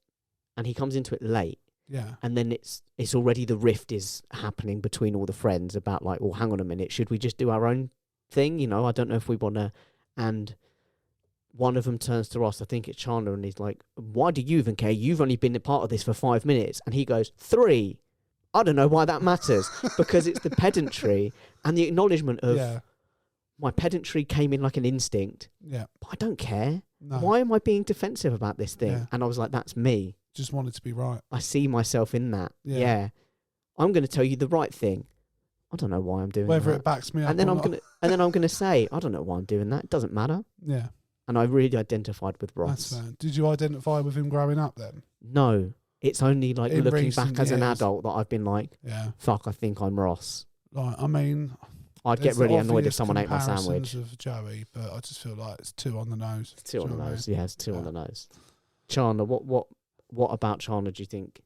and he comes into it late, yeah, and then it's already the rift is happening between all the friends about like, well, hang on a minute, should we just do our own thing? You know, I don't know if we want to. And one of them turns to Ross, I think it's Chandler, and he's like, why do you even care? You've only been a part of this for 5 minutes. And he goes, 3. I don't know why that matters. Because it's the pedantry and the acknowledgement of my pedantry came in like an instinct. Yeah. But I don't care. No. Why am I being defensive about this thing? Yeah. And I was like, that's me. Just wanted to be right. I see myself in that. Yeah. I'm going to tell you the right thing. I don't know why I'm doing that. Whether it backs me up and then or I'm not. going to say, I don't know why I'm doing that. It doesn't matter. Yeah. And I really identified with Ross. That's fair. Did you identify with him growing up then? No. It's only like looking back as an adult that I've been like, yeah, fuck, I think I'm Ross. Like, I mean, I'd get really annoyed if someone ate my sandwich. Of Joey, but I just feel like it's 2 on the nose. It's 2 on the nose. Yeah, it's 2 on the nose. Chandler, what about Chandler do you think?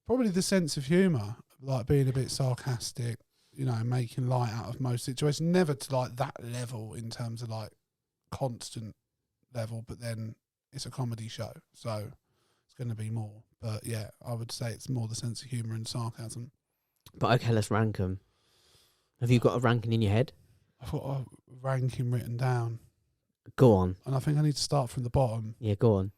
Probably the sense of humour, like being a bit sarcastic, you know, making light out of most situations. Never to like that level in terms of like constant level, but then it's a comedy show, so it's going to be more. But yeah, I would say it's more the sense of humour and sarcasm. But okay, let's rank them. Have you got a ranking in your head? I've got a ranking written down. Go on. And I think I need to start from the bottom. Yeah, go on.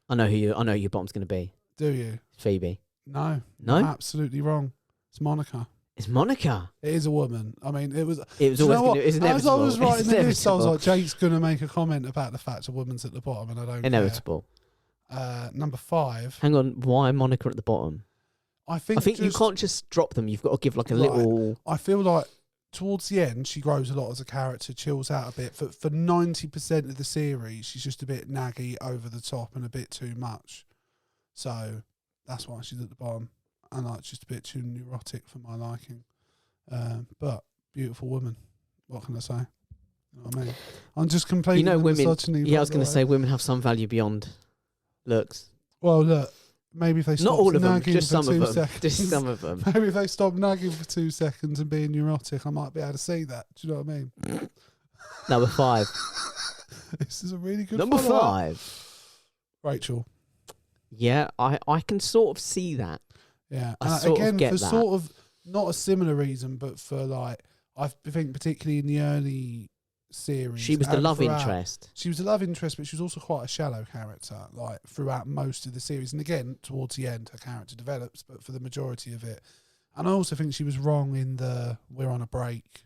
I know who your bottom's going to be. Do you? Phoebe. No. No? Absolutely wrong. It's Monica. It's Monica. It is a woman. I mean, it was always going to... It's inevitable. As I was writing the list, I was like, Jake's going to make a comment about the fact a woman's at the bottom, and I don't Inevitable. Care. Number 5. Hang on. Why Monica at the bottom? I think you can't just drop them. You've got to give like a little... I feel like towards the end, she grows a lot as a character, chills out a bit. For 90% of the series, she's just a bit naggy, over the top, and a bit too much. So that's why she's at the bottom. And like just a bit too neurotic for my liking. But beautiful woman. What can I say? You know what I mean? I'm just completely women. Yeah, I was going to say women have some value beyond looks. Well, look. Maybe if they stop nagging just for some 2 of them. seconds. Just some of them. Maybe if they stop nagging for 2 seconds and being neurotic, I might be able to see that. Do you know what I mean? Number 5. This is a really good Number 5. Rachel. Yeah, I can sort of see that. Yeah. I sort of get that. Sort of, not a similar reason, but for like, I think particularly in the early series. She was the love interest. She was a love interest, but she was also quite a shallow character, like throughout most of the series. And again, towards the end, her character develops, but for the majority of it. And I also think she was wrong in the we're on a break.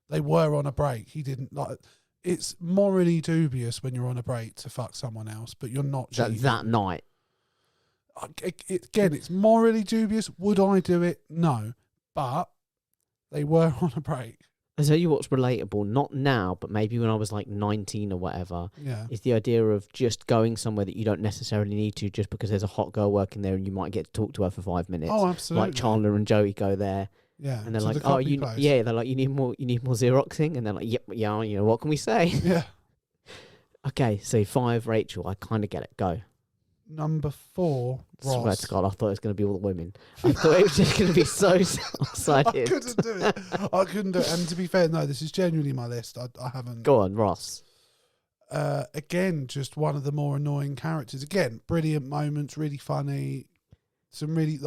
They were on a break. He didn't like. It's morally dubious when you're on a break to fuck someone else, but you're not cheating. That night. Again, it's morally dubious. Would I do it? No. But they were on a break. I'll tell you what's relatable, not now, but maybe when I was like 19 or whatever, is the idea of just going somewhere that you don't necessarily need to just because there's a hot girl working there and you might get to talk to her for 5 minutes. Oh, absolutely. Like Chandler and Joey go there. Yeah. And they're like, they're like, you need more Xeroxing? And they're like, yep, yeah, you know, what can we say? Yeah. Okay, so 5, Rachel, I kind of get it. Go. Number 4, Ross. I swear to God, I thought it was going to be all the women. I thought it was just going to be so sided. I couldn't do it. And to be fair, no, this is genuinely my list. I haven't. Go on, Ross. Again, just one of the more annoying characters. Again, brilliant moments, really funny. Some really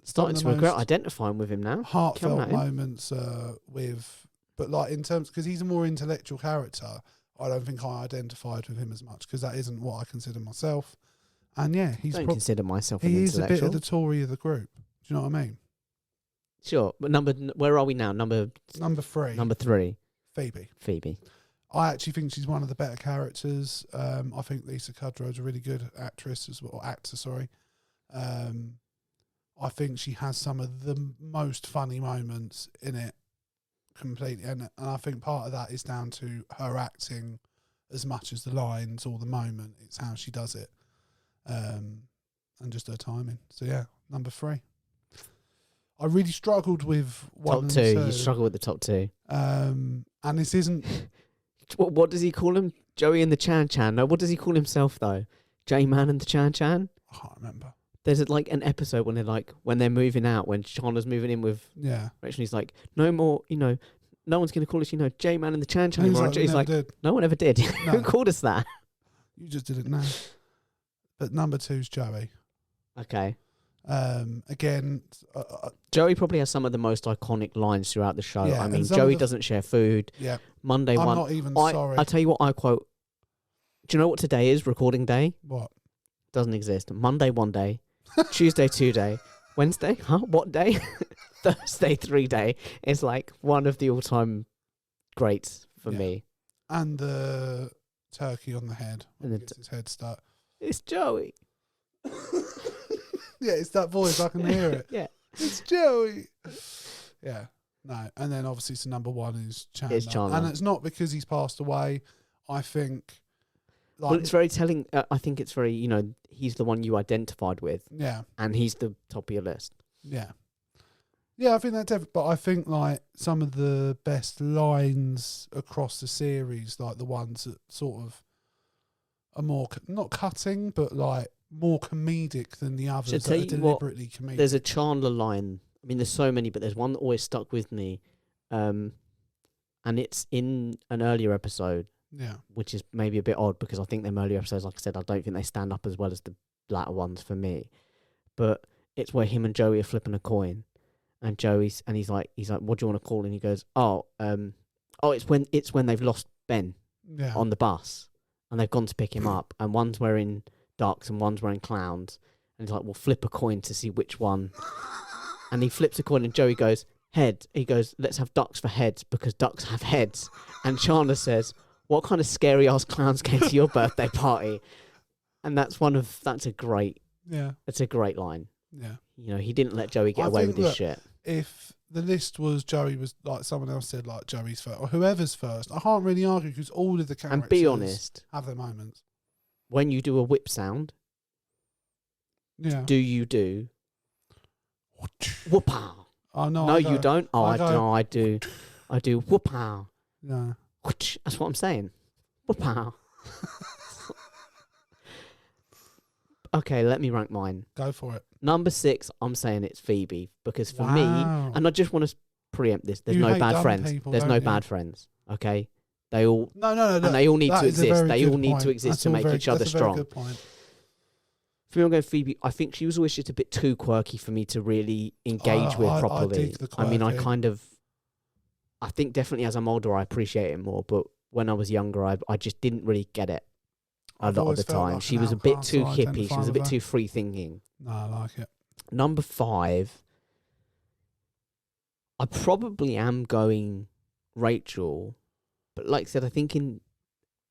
starting to regret identifying with him now. Heartfelt moments but like in terms, because he's a more intellectual character, I don't think I identified with him as much because that isn't what I consider myself. And yeah, don't consider myself an intellectual. He is a bit of the Tory of the group. Do you know what I mean? Sure, but where are we now? Number 3. Number 3. Phoebe. I actually think she's one of the better characters. I think Lisa Kudrow is a really good actress as well, or actor. Sorry. I think she has some of the most funny moments in it, completely, and I think part of that is down to her acting as much as the lines or the moment. It's how she does it. And just her timing. So yeah, number 3. I really struggled with one top 2. And 2. You struggle with the top 2. And this isn't. What does he call him? Joey and the Chan Chan. No, what does he call himself though? J-Man and the Chan Chan. I can't remember. There's like an episode when they're moving out, when Chandler's moving in with Rachel. He's like, no more, no one's going to call us, J-Man and the Chan Chan anymore. He's like, no one ever did. No. Who called us that? You just did it now. But number 2's Joey. Okay. Again, Joey probably has some of the most iconic lines throughout the show. Yeah, I mean, Joey doesn't share food. Yeah. Monday I'm one. Not even sorry. I'll tell you what I quote. Do you know what today is? Recording day? What? Doesn't exist. Monday 1 day. Tuesday 2 day. Wednesday? Huh? What day? Thursday 3 day. It's like one of the all-time greats for me. And the turkey on the head. And gets his head stuck. It's Joey. Yeah, it's that voice. I can hear it. Yeah. It's Joey. Yeah. No. And then obviously so number 1 is Chandler. It's Chandler. And it's not because he's passed away. I think. Well, it's very telling. I think it's very, he's the one you identified with. Yeah. And he's the top of your list. Yeah. Yeah, I think that's but I think like some of the best lines across the series, like the ones that sort of are more not cutting, but like more comedic than the others. That are deliberately comedic. There's a Chandler line. I mean, there's so many, but there's one that always stuck with me, and it's in an earlier episode. Yeah, which is maybe a bit odd because I think them earlier episodes, like I said, I don't think they stand up as well as the latter ones for me. But it's where him and Joey are flipping a coin, and he's like, what do you want to call? And he goes, it's when they've lost Ben on the bus, and they've gone to pick him up, and one's wearing ducks and one's wearing clowns, and he's like, well, flip a coin to see which one. And he flips a coin, and Joey goes, head. He goes, let's have ducks for heads because ducks have heads. And Chandler says, what kind of scary ass clowns came to your birthday party? And that's a great line. Yeah. You know, he didn't let Joey get away with his shit. If the list was Joey was like someone else said like Joey's first or whoever's first, I can't really argue because all of the characters and be honest, have their moments. When you do a whip sound, do you do whoop-pow? Oh no, no, you don't. Oh, I do. I do whoop-pow. No. That's what I'm saying. Whoop-pow. Okay, let me rank mine. Go for it. Number 6, I'm saying it's Phoebe because for me, and I just want to preempt this. There's no bad friends. There's no bad friends. Okay, they all no, and they all need to exist. They all need to exist to make each other strong. Good point. For me, I'm going Phoebe. I think she was always just a bit too quirky for me to really engage with properly. I mean, I think definitely as I'm older, I appreciate it more. But when I was younger, I just didn't really get it a lot of the time. Like she was a bit too hippie. She was a bit too free thinking. No, I like it. Number 5, I probably am going Rachel. But like I said, I think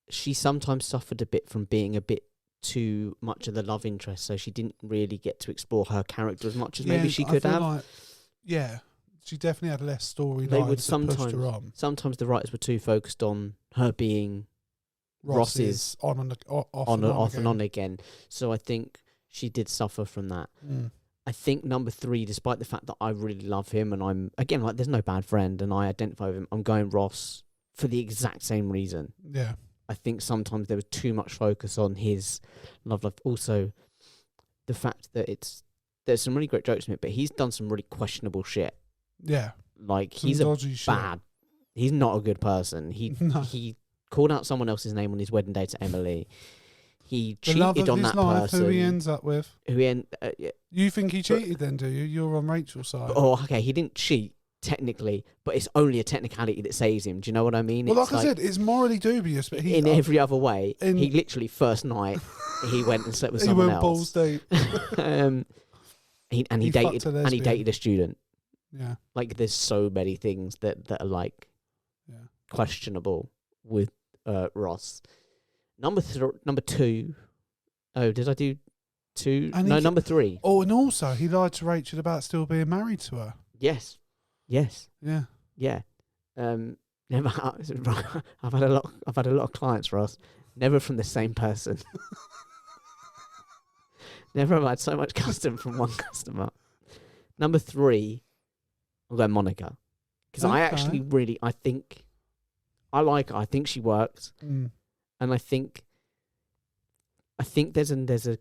she sometimes suffered a bit from being a bit too much of the love interest, so she didn't really get to explore her character as much as maybe she could have. Like, she definitely had less storylines that pushed her on. Sometimes the writers were too focused on her being Ross's off and on again. So I think she did suffer from that. I think number 3, despite the fact that I really love him and I'm again like there's no bad friend and I identify with him, I'm going Ross for the exact same reason. Yeah. I think sometimes there was too much focus on his love life. Also, the fact that there's some really great jokes in it, but he's done some really questionable shit. Yeah. Like, he's a bad... He's not a good person. He called out someone else's name on his wedding day to Emily. He cheated on that person. Who he ends up with. You think he cheated then, do you? You're on Rachel's side. Oh, okay, he didn't cheat. Technically, but it's only a technicality that saves him. Do you know what I mean? Well, like I said, it's morally dubious, but in every other way, he literally first night he went and slept with someone else. Balls deep. he dated a student. Yeah, like there's so many things that are like questionable with Ross. Number 2. Oh, did I do 2? No, number 3. Oh, and also he lied to Rachel about still being married to her. Yes. Yeah. Yeah. Never. I've had a lot of clients, Ross. Never from the same person. Never have I had so much custom from one customer. Number 3, I'll go Monica, because I actually really I like her. I think she works, and I think there's a.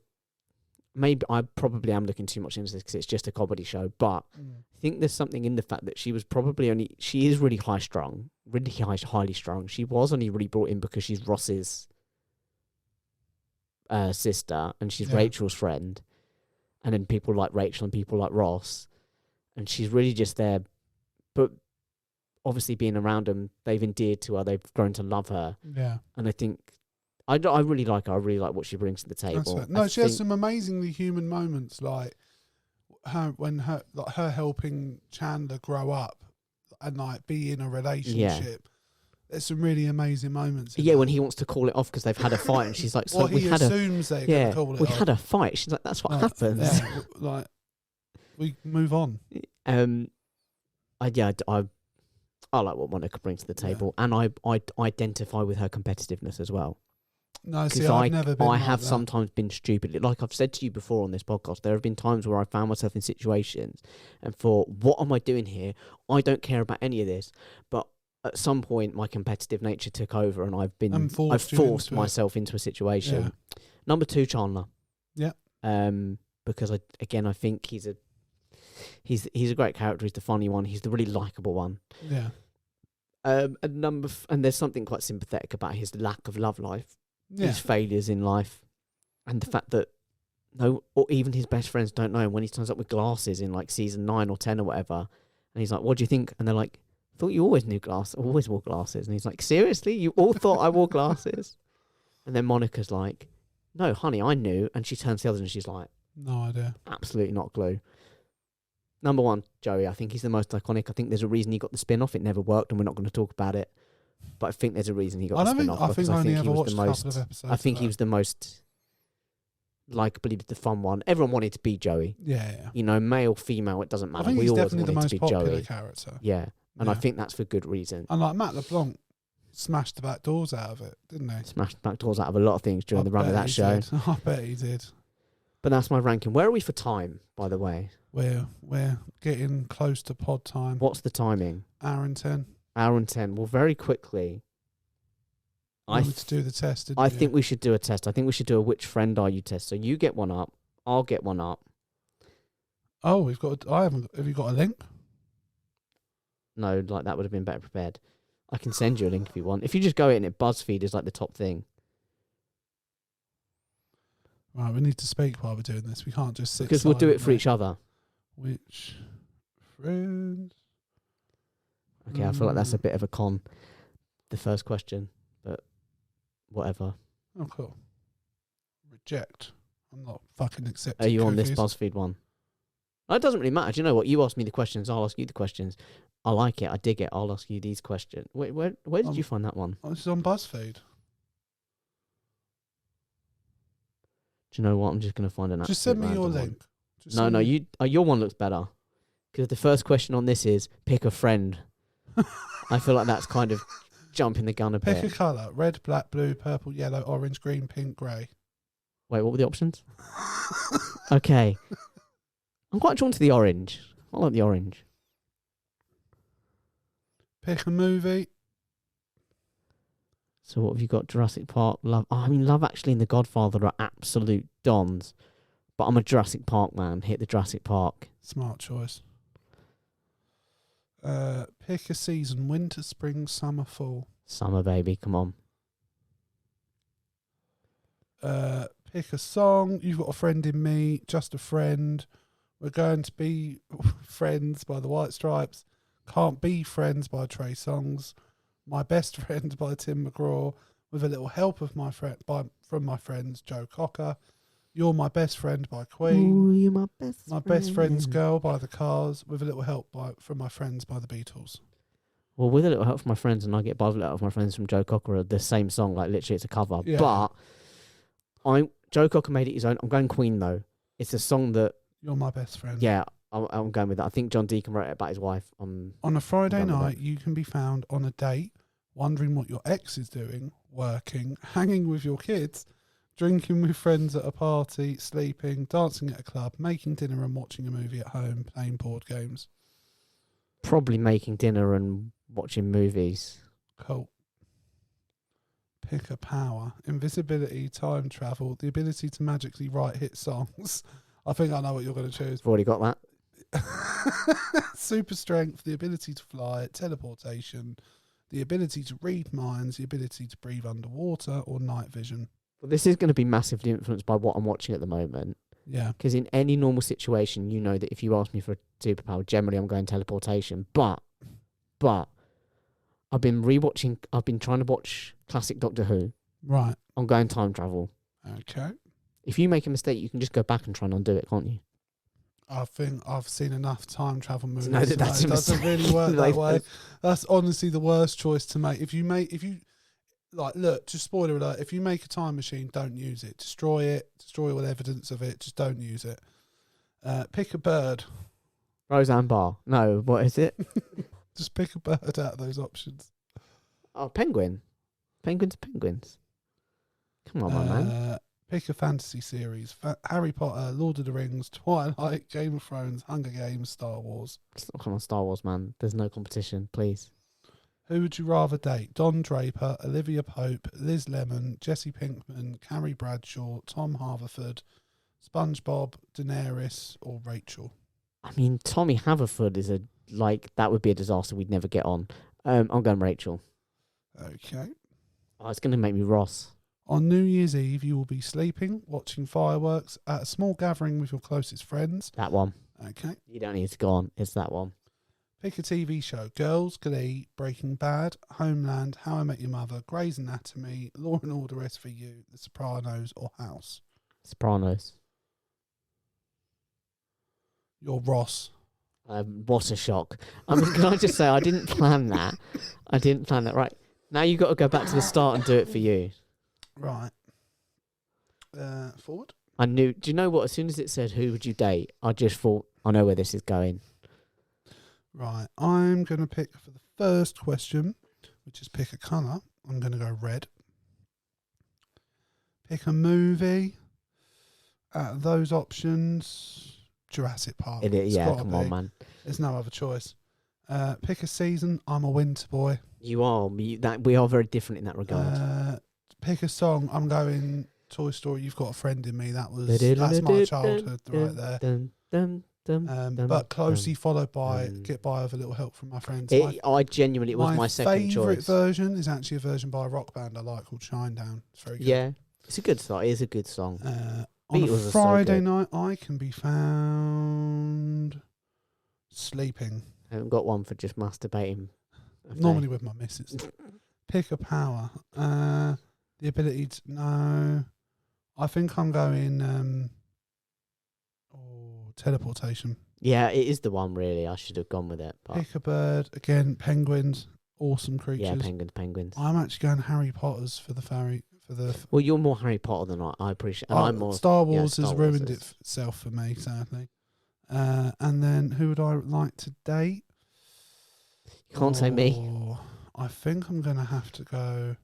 Maybe I probably am looking too much into this because it's just a comedy show, but I think there's something in the fact that she is really highly strung. She was only really brought in because she's Ross's sister and she's Rachel's friend, and then people like Rachel and people like Ross, and she's really just there. But obviously being around them, they've endeared to her, they've grown to love her. Yeah. And I think I really like her. I really like what she brings to the table. Right. No, she has some amazingly human moments, like her helping Chandler grow up and like be in a relationship. Yeah. There's some really amazing moments. Yeah, when he wants to call it off because they've had a fight, and she's like, "So he assumes they're going to call it off. We had a fight." She's like, "That's what happens." Yeah, like we move on. I like what Monica brings to the table, and I identify with her competitiveness as well. No, see, I've never been I like have that. sometimes been stupid. Like I've said to you before on this podcast, there have been times where I found myself in situations and thought, what am I doing here? I don't care about any of this. But at some point, my competitive nature took over and I've forced myself into a situation. Yeah. Number 2, Chandler. Yeah. Because I think he's a great character. He's the funny one. He's the really likable one. Yeah. And there's something quite sympathetic about his lack of love life, his failures in life, and the fact that or even his best friends don't know him when he turns up with glasses in like season 9 or 10 or whatever, and he's like, "What do you think?" And they're like, "I thought you always wore glasses." And he's like, "Seriously, you all thought I wore glasses?" And then Monica's like, "No, honey, I knew." And she turns to the others and she's like, "No idea, absolutely not a clue." Number 1, Joey. I think he's the most iconic. I think there's a reason he got the spin-off. It never worked, and we're not going to talk about it. But I think there's a reason he got the spin-off. I think he was the most. I think he was the most likably the fun one. Everyone wanted to be Joey. Yeah. You know, male, female, it doesn't matter. I think we he's always definitely wanted the most to be popular Joey. character. Yeah. And I think that's for good reason. And like Matt LeBlanc smashed the back doors out of it, didn't he? Smashed the back doors out of a lot of things during the run of that show. I bet he did. But that's my ranking. Where are we for time, by the way? We're getting close to pod time. What's the timing? Hour and 10. Hour and 10. Well, very quickly. I need to do the test. I think we should do a test. I think we should do a which friend are you test. So you get one up. I'll get one up. Oh, we've got. Have you got a link? No, like that would have been better prepared. I can send you a link if you want. If you just go in, BuzzFeed is like the top thing. Right, we need to speak while we're doing this. We can't just sit. Because we'll do it for each other. Which friends? Okay, I feel like that's a bit of a con. The first question, but whatever. Oh, cool. Reject. I'm not fucking accepting. Are you on this cookies. BuzzFeed one? It doesn't really matter. Do you know what? You ask me the questions, I'll ask you the questions. I like it. I dig it. I'll ask you these questions. Wait, where did you find that one? Oh, this is on BuzzFeed. Do you know what? I'm just going to find an. Just send me your link. No, your one looks better. Because the first question on this is pick a friend. I feel like that's kind of jumping the gun a bit. Pick a colour: red, black, blue, purple, yellow, orange, green, pink, grey. Wait, what were the options? Okay, I'm quite drawn to the orange. I like the orange. Pick a movie. So what have you got? Jurassic Park, Love. Oh, I mean, Love Actually and The Godfather are absolute dons. But I'm a Jurassic Park man. Hit the Jurassic Park. Smart choice. Pick a season: winter, spring, summer, fall. Summer, baby. Come on. Pick a song. You've Got a Friend in Me. Just a Friend. We're Going to Be Friends by the White Stripes. Can't Be Friends by Trey Songz. My Best Friend by Tim McGraw. With a Little Help of from my friends Joe Cocker. You're My Best Friend by Queen. Ooh, you're my best My friend. Best Friend's Girl by The Cars. With a Little Help from my friends by the Beatles. Well, With a Little Help from My Friends and I Get By with a Little Help from My Friends from Joe Cocker are the same song. Like, literally, it's a cover. Yeah. But Joe Cocker made it his own. I'm going Queen, though. It's a song that... You're My Best Friend. Yeah, I'm going with that. I think John Deacon wrote it about his wife. On a Friday night, you can be found on a date, wondering what your ex is doing, working, hanging with your kids, drinking with friends at a party, sleeping, dancing at a club, making dinner and watching a movie at home, playing board games. Probably making dinner and watching movies. Cool. Pick a power: invisibility, time travel, the ability to magically write hit songs. I think I know what you're going to choose. I've already got that. Super strength, the ability to fly, teleportation, the ability to read minds, the ability to breathe underwater, or night vision. Well, this is going to be massively influenced by what I'm watching at the moment. Yeah. Because in any normal situation, you know that if you ask me for a superpower, generally I'm going teleportation. But I've been trying to watch classic Doctor Who. Right. I'm going time travel. Okay. If you make a mistake, you can just go back and try and undo it, can't you? I think I've seen enough time travel movies. No, it doesn't really work that way. That's honestly the worst choice to make. If you look, just spoiler alert, if you make a time machine, don't use it. Destroy all evidence of it, just don't use it. Pick a bird. Roseanne Barr. No, what is it? Just pick a bird out of those options. Oh, penguin. Penguins are penguins. Come on, my man. Pick a fantasy series. Harry Potter, Lord of the Rings, Twilight, Game of Thrones, Hunger Games, Star Wars. Come on, Star Wars, man. There's no competition, please. Who would you rather date? Don Draper, Olivia Pope, Liz Lemon, Jesse Pinkman, Carrie Bradshaw, Tom Haverford, SpongeBob, Daenerys, or Rachel? I mean, Tommy Haverford is that would be a disaster. We'd never get on. I'm going Rachel. Okay. Oh, it's going to make me Ross. On New Year's Eve, you will be sleeping, watching fireworks at a small gathering with your closest friends. That one. Okay. You don't need to go on. It's that one. Pick a TV show. Girls, Glee, Breaking Bad, Homeland, How I Met Your Mother, Grey's Anatomy, Law and Order SVU, The Sopranos, or House. Sopranos. You're Ross. What a shock. I mean, can I just say, I didn't plan that. Right. Now you've got to go back to the start and do it for you. Right. Forward. I knew. Do you know what? As soon as it said, who would you date? I just thought, I know where this is going. Right. I'm going to pick for the first question, which is pick a colour. I'm going to go red. Pick a movie. Out of those options, Jurassic Park. Yeah, come on, man. There's no other choice. Pick a season. I'm a winter boy. You are. We are very different in that regard. Pick a song. I'm going Toy Story. You've Got a Friend in Me. That's my childhood right there. But closely followed by Get By with a Little Help from My Friends. It was my second choice. My favourite version is actually a version by a rock band I like called Shinedown. It's very good. Yeah, it's a good song. It is a good song. On a Friday night, I can be found sleeping. I haven't got one for just masturbating. Normally with my missus. Pick a power. The ability to... No. I think I'm going... teleportation. Yeah, it is the one, really. I should have gone with it. But Pick a bird. Again, penguins. Awesome creatures. Yeah, penguins. I'm actually going Harry Potter's for the fairy... Well, you're more Harry Potter than I appreciate. And I'm more Star Wars has ruined itself for me, sadly. And then who would I like to date? You can't say me. I think I'm going to have to go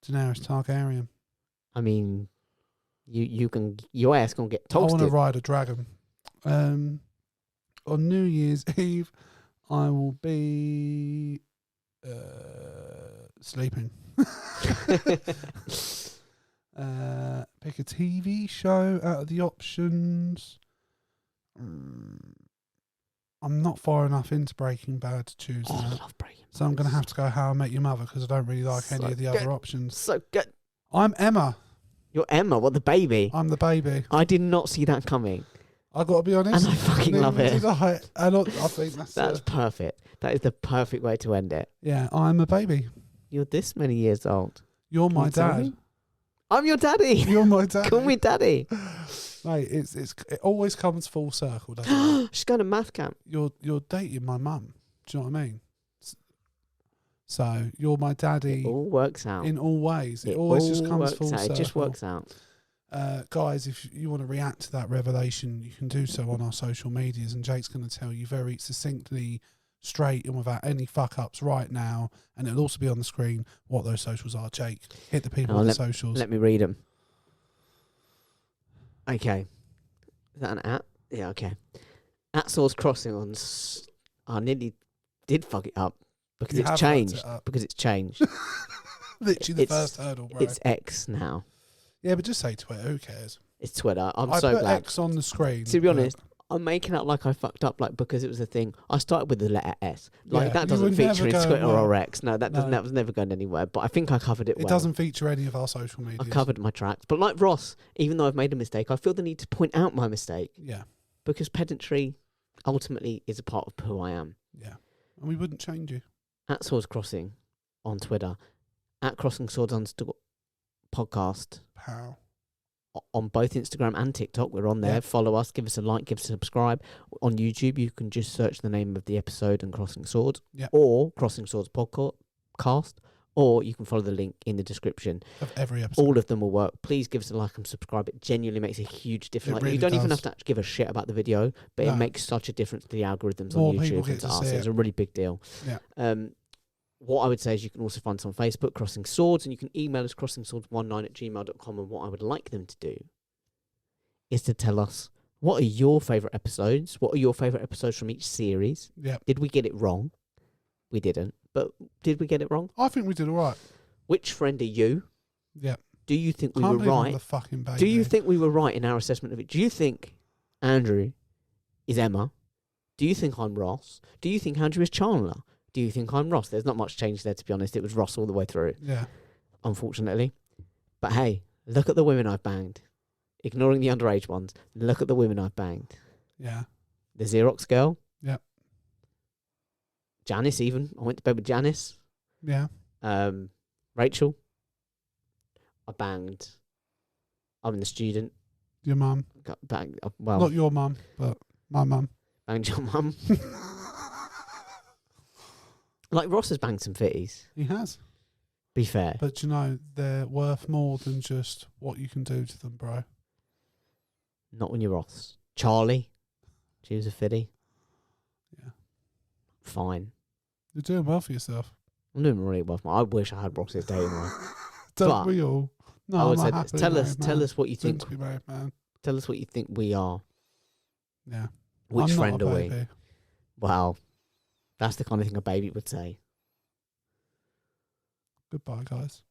Daenerys Targaryen. I mean, you can, your ass gonna get toasted. I want to ride a dragon. On New Year's Eve, I will be sleeping. Pick a TV show out of the options. I'm not far enough into Breaking Bad to choose that. I love Breaking Bad. So I'm going to have to go How I Met Your Mother because I don't really like any of the other options. So good. I'm Emma. You're Emma, what, the baby? I'm the baby. I did not see that coming. I got to be honest. And I fucking love it. I think that's perfect. That is the perfect way to end it. Yeah, I'm a baby. You're this many years old. You're my dad. I'm your daddy. You're my daddy. Call me daddy. Mate, it always comes full circle, doesn't it? She's going to math camp. You're dating my mum. Do you know what I mean? So you're my daddy. It all works out. In all ways. It always just comes full circle. It just works out. Guys, if you want to react to that revelation, you can do so on our social medias, and Jake's going to tell you very succinctly, straight and without any fuck ups right now, and it'll also be on the screen what those socials are. Jake, hit the people on the socials. Let me read them. Okay. Is that an at? Yeah, okay. At Swords Crossing on... I nearly did fuck it up because it's changed. Because it's changed. Literally the first hurdle, bro. It's X now. Yeah, but just say Twitter. Who cares? It's Twitter. I put glad. X on the screen. To be honest, I'm making out like I fucked up, like because it was a thing. I started with the letter S. Like that doesn't feature in Twitter or X. No, that doesn't. That was never going anywhere. But I think I covered it well. It doesn't feature any of our social media. I covered my tracks. But like Ross, even though I've made a mistake, I feel the need to point out my mistake. Yeah. Because pedantry ultimately is a part of who I am. Yeah. And we wouldn't change you. At Swords Crossing on Twitter. At CrossingSwords podcast. How? On both Instagram and TikTok, we're on there. Yeah. Follow us, give us a like, give us a subscribe. On YouTube, you can just search the name of the episode and Crossing Swords, or Crossing Swords podcast, or you can follow the link in the description of every episode. All of them will work. Please give us a like and subscribe. It genuinely makes a huge difference. Really you don't even have to give a shit about the video, but it makes such a difference to the algorithms on YouTube and to us. It's a really big deal. Yeah. what I would say is you can also find us on Facebook, Crossing Swords, and you can email us crossingswords19@gmail.com. And what I would like them to do is to tell us, what are your favourite episodes? What are your favourite episodes from each series? Yeah. Did we get it wrong? We didn't. But did we get it wrong? I think we did all right. Which friend are you? Yeah. Do you think we Can't were believe I'm right? the fucking baby. Do you think we were right in our assessment of it? Do you think Andrew is Emma? Do you think I'm Ross? Do you think Andrew is Chandler? Do you think I'm Ross? There's not much change there, to be honest. It was Ross all the way through, Yeah. unfortunately. But hey, look at the women I've banged. Ignoring the underage ones, look at the women I've banged. Yeah. The Xerox girl. Yeah. Janice, even. I went to bed with Janice. Yeah. Rachel. I banged. I'm the student. Your mum. Got banged. Well, Not your mum, but my mum. banged your mum. Like, Ross has banged some fitties. He has. Be fair. But you know, they're worth more than just what you can do to them, bro. Not when you're Ross. Charlie. She was a fitty. Yeah. Fine. You're doing well for yourself. I'm doing really well. I wish I had Ross's dating life. Don't But we all? No, I would I'm say, a happily tell married us what you man. think. Soon to be married man. Tell us what you think we are. Yeah. Which I'm not friend a are we? baby. Well, that's the kind of thing a baby would say. Goodbye, guys.